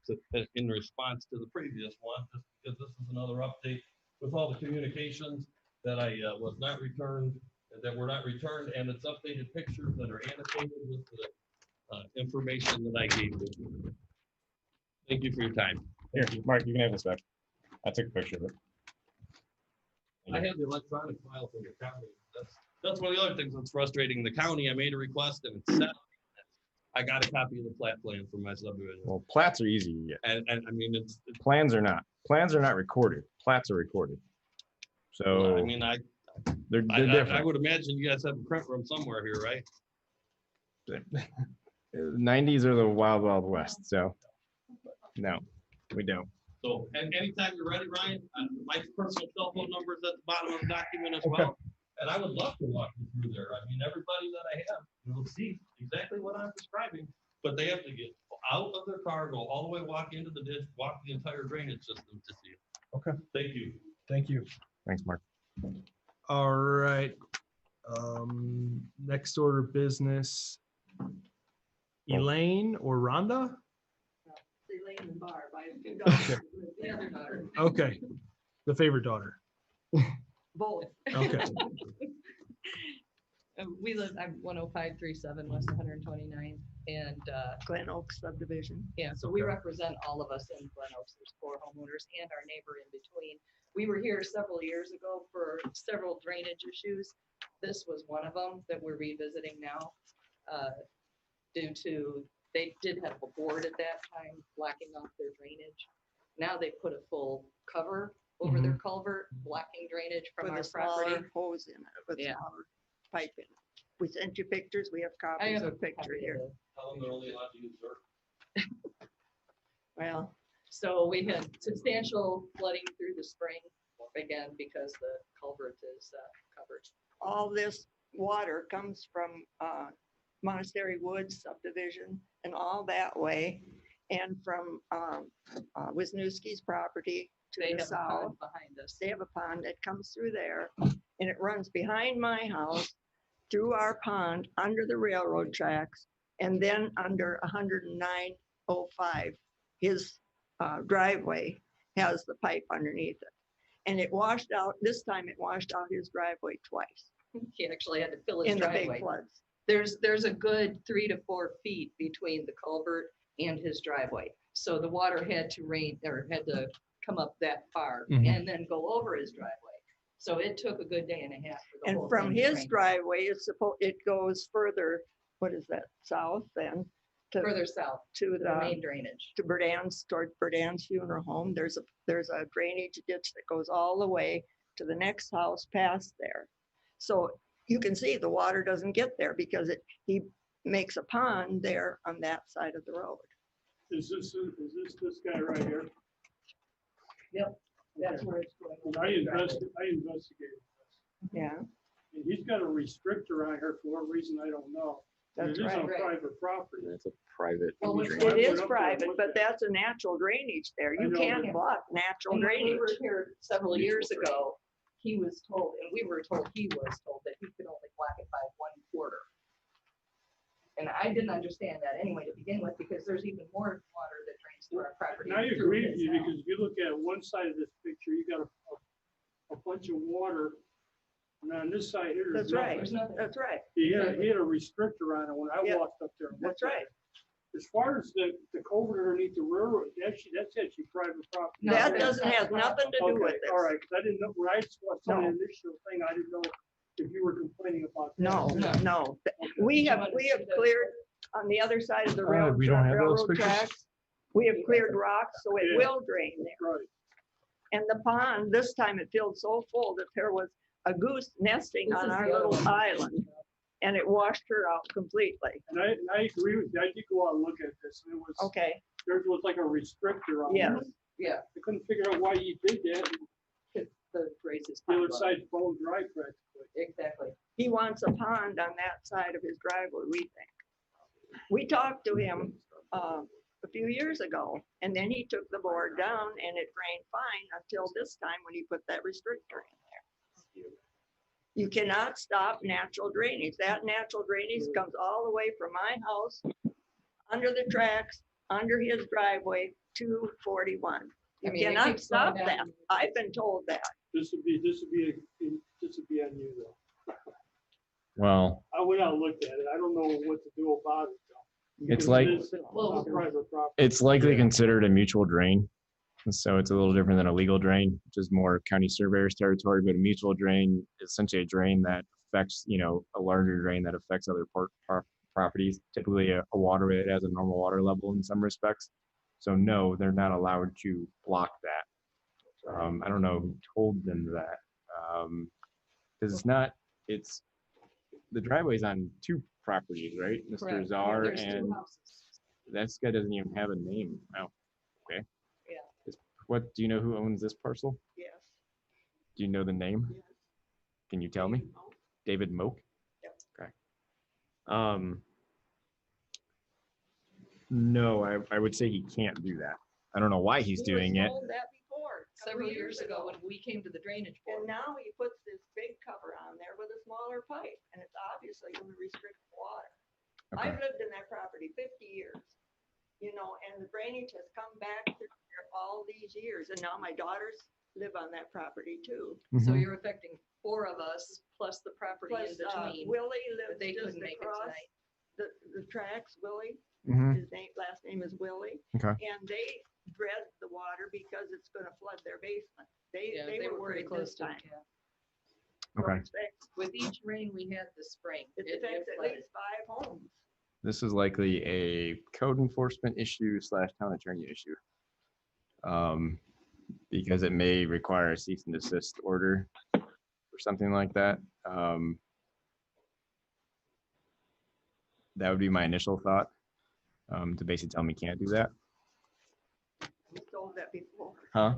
in response to the previous one, just because this is another update with all the communications that I was not returned, that were not returned, and it's updated pictures that are annotated with the information that I gave you. Thank you for your time. Here, Mark, you can have this back. I took a picture of it. I have the electronic file from the county. That's one of the other things that's frustrating the county. I made a request and it's set. I got a copy of the plat plan for my subdivision. Well, plats are easy to get. And I mean, it's, Plans are not. Plans are not recorded. Plats are recorded. So I mean, they're I different. would imagine you guys have a print room somewhere here, right? 90s are the wild, wild west. So no, we don't. So, and anytime you're ready, Ryan, my personal cell phone number is at the bottom of the document as Okay. well. And I would love to walk you through there. I mean, everybody that I have will see exactly what I'm describing, but they have to get out of their car, go all the way, walk into the ditch, walk the entire drainage system to see it. Okay. Thank you. Thank you. Thanks, Mark. All right. Next order of business. Elaine or Rhonda? Elaine and Barb, I have two Okay. daughters, the other daughter, Okay. The favorite daughter. both. Okay. We live, I'm 10537 West 129th and Glen Oaks subdivision. Yeah, so we Okay. represent all of us in Glen Oaks. There's 4 homeowners and our neighbor in between. We were here several years ago for several drainage issues. This was one of them that we're revisiting now. Due to, they did have a board at that time blocking off their drainage. Now they put a full cover over their culvert, blocking drainage from our property. Hose in it with Yeah. smaller pipe in it. We sent you pictures. We have I copies have a of picture copy of here. the- Tell them they're only allowed to use dirt. Well, so we had substantial flooding through the spring, again, because the culvert is covered. All this water comes from Monastery Woods subdivision and all that way. And from Wisniewski's property to They the have a south. pond behind us. They have a pond that comes through there and it runs behind my house, through our pond, under the railroad tracks, and then under 10905. His driveway has the pipe underneath it. And it washed out, this time it washed out his driveway twice He actually had to fill his in the big driveway. floods. There's a good 3 to 4 feet between the culvert and his driveway. So the water had to rain, or had to come up that far Mhm. and then go over his driveway. So it took a good day and a half for the And whole from thing to his drain. driveway, it goes further, what is that, south then? Further south To the main drainage. to Berdan's, toward Berdan's funeral home. There's a drainage ditch that goes all the way to the next house past there. So you can see the water doesn't get there because he makes a pond there on that side of the road. Is this guy right here? Yep, that's where it's going. And I investigated this. Yeah, And he's got a restrictor on here for what reason, I don't know. And that's it is on right. private property. It's a private. Well, It It is up there, private, looked but at that's a natural drainage there. I You know can't that. block natural And when we drainage. were here several years ago, he was told, and we were told, he was told that he could only block it by 1/4. And I didn't understand that anyway to begin with, because there's even more water that drains through our property. And I through agree with his you, house. because if you look at one side of this picture, you got a bunch of water. And on this side here, there's That's right. nothing. There's nothing. That's right. He had a restrictor on it when I Yep. walked up there. and That's looked at right. it. As far as the culvert underneath the railroad, that's actually private property. No, That that's doesn't not have nothing to do with Okay, this. all right, 'cause I didn't know, when I saw No. the initial thing, I didn't know if you were complaining about that. No, no. We Did you have cleared on the other side of the railroad. we don't have those railroad pictures? tracks. We have cleared rocks, so it Yeah. will drain there. Right. And the pond, this time it filled so full that there was a goose nesting This on is our the other little one. island. And it washed her out completely. And I agree with you. I did go out and look at this, and it was, Okay, there was like a restrictor on it. yes. Yeah, I couldn't figure out why you did that. because the raises. The other side's bone dry practically. Exactly. He wants a pond on that side of his driveway, we think. We talked to him a few years ago, and then he took the board down and it drained fine until this time when he put that restrictor in there. You cannot stop natural drainage. That natural drainage comes all the way from my house, under the tracks, under his driveway to 41. You I mean, it cannot keeps going stop that. down. I've been told that. This would be on you though. Well, I went out and looked at it. I don't know what to do about it though. It's Because like- it is on private property. it's likely considered a mutual drain. And so it's a little different than a legal drain, which is more county surveyor's territory, but a mutual drain is essentially a drain that affects, a larger drain that affects other properties, typically a waterway that has a normal water level in some respects. So no, they're not allowed to block that. I don't know who told them that. Because the driveway's on two properties, right? Mr. Correct. Czar There's two and houses. that guy doesn't even have a name. Oh, okay. Yeah. What, do you know who owns this parcel? Yes. Do you know the name? Yes. Can you tell me? David Moak? Yep. Okay. No, I would say he can't do that. I don't know why he's He was doing it. told that before, Several years ago when we came to the drainage And board. now he puts this big cover on there with a smaller pipe, and it's obviously going to restrict the water. Okay. I've lived in that property 50 years, and the drainage has come back through there all these years, and now my daughters live on that property too. So Mhm. you're affecting four of us plus the property in Plus, between. Willie but lives they just couldn't make it across tonight. the tracks, Willie. Mhm. His last name is Willie. Okay. And they dread the water because it's going to flood their basement. Yeah, They were pretty worried close this to time. it, yeah. So Okay. it's affects- With each rain we had this spring, It it affects at flooded. least 5 homes. This is likely a code enforcement issue / town attorney issue. Because it may require a cease and desist order or something like that. That would be my initial thought, to basically tell me can't do that. We told that before. Huh?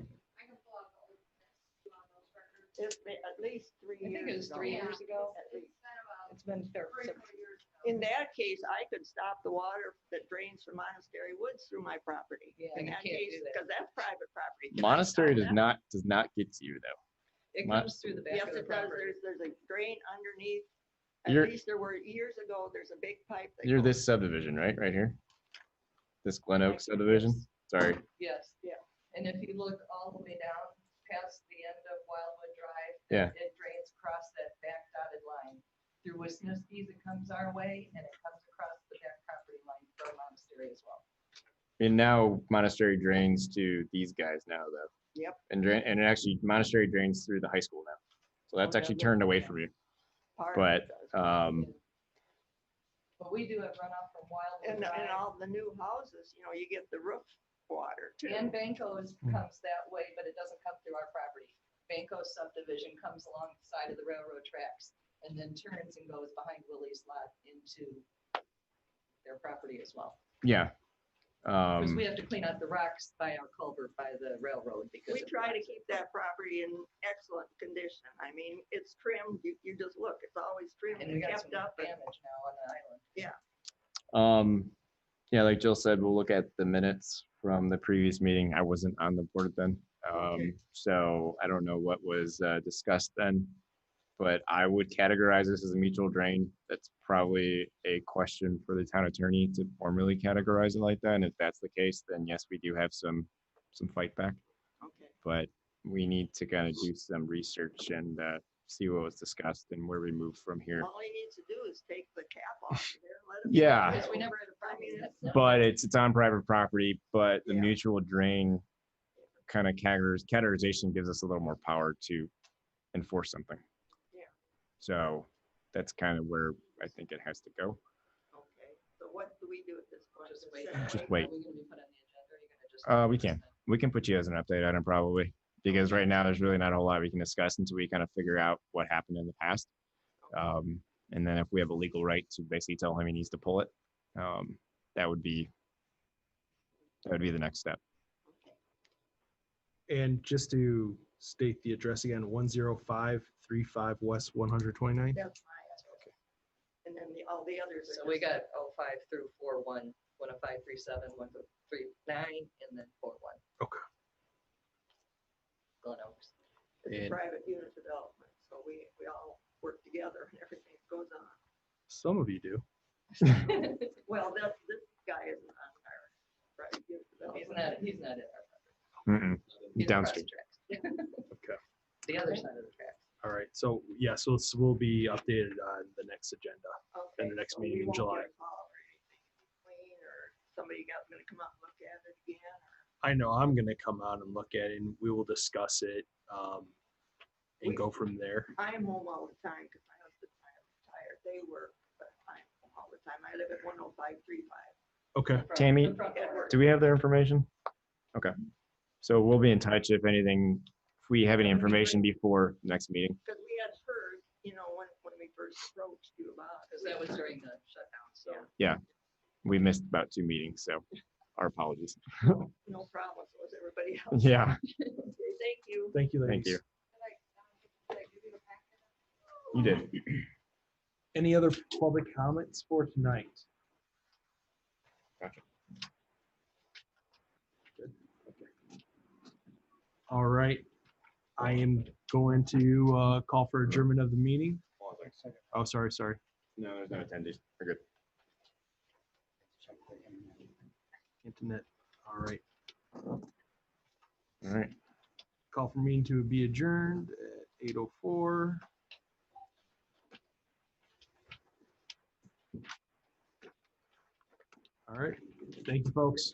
It's been at least 3 I years. think it was ago. 3 years ago. At least. It's been there. In that case, I could stop the water that drains from Monastery Woods through my property. Yeah, In you that can't case, do that. because that's private property. Can I Monastery stop does that? not get to you though. It My- comes through the back Yes, of the it does. property. There's a drain underneath. At You're- least there were years ago, there's a big pipe. that You're goes- this subdivision, right? Right here? This Glen Oak Yes. subdivision? Sorry. Yes. Yeah. And if you look all the way down past the end of Wildwood Drive. Yeah. It drains across that back dotted line. Through Wisniewski's, it comes our way and it comes across the back property line from Monastery as well. And now Monastery drains to these guys now though. Yep. And it actually Monastery drains through the high school now. So that's Oh, actually does it? turned away from you. part of But it does. But we do have runoff from Wildwood And Drive. all the new houses, you get the roof water too. And Banco's comes that way, but it doesn't come through our property. Banco's subdivision comes along the side of the railroad tracks and then turns and goes behind Willie's lot into their property as well. yeah. Because we have to clean out the rocks by our culvert by the railroad because. We of the try to rocks. keep that property in excellent condition. I mean, it's trimmed, you just look, it's always trimmed And we and got some kept up. and- damage now on the island. Yeah, like Jill said, we'll look at the minutes from the previous meeting. I wasn't on the board then. Okay. So I don't know what was discussed then. But I would categorize this as a mutual drain. That's probably a question for the town attorney to formally categorize it like that. And if that's the case, then yes, we do have some fight back. Okay. But we need to kind of do some research and see what was discussed and where we move from here. All he needs to do is take the cap off there and let it. Yeah. Because we never had a I problem. mean, with it's that. But it's on private property, but the Yeah. mutual drain kind of categorization gives us a little more power to enforce something. Yeah. So that's kind of where I think it has to go. Okay, so what do we do at this point? Just wait. Just wait. Are we gonna be put on the agenda? Or are you gonna just? We can. We can put you as an update item probably, because right now there's really not a whole lot we can discuss until we kind of figure out what happened in the past. And then if we have a legal right to basically tell him he needs to pull it, that would be the next step. And just to state the address again, 10535 West 129. That's my address. And then all the others. So are we just- got 05 through 41, 10537, 139, and then 41. Okay. Glen Oaks. It's a And- private unit development, so we all work together and everything that goes on. Some of you do. Well, this guy isn't on our, right? He's not in our. Mm-mm. He's across the Downstream. tracks. Okay. The other side of the tracks. All right. So yeah, so it's, we'll be updated on the next agenda Okay, in the next so meeting we in won't July. get a call or anything in between, or somebody gonna come out and look at it again, or? I know I'm gonna come out and look at it and we will discuss it and go from there. I am home all the time because my husband and I are retired. They work, but I'm home all the time. I live at 10535. Okay. Tammy, Edward. do we have their information? Okay. So we'll be in touch if anything, if we have any information before next meeting. Because we had heard, when we first approached you about it. Because that was during the shutdown, so. Yeah, we missed about 2 meetings, so our apologies. No problem, so was everybody else. Yeah. Okay, thank you. Thank you, Thank ladies. you. Did I give you the packet? You did. Any other public comments for tonight? Gotcha. Good. Okay. All right. I am going to call for adjournment of the meeting. Oh, sorry. No, there's no attendees. We're good. Internet. All right. All right. Call for meeting to be adjourned at 8:04. All right. Thank you, folks.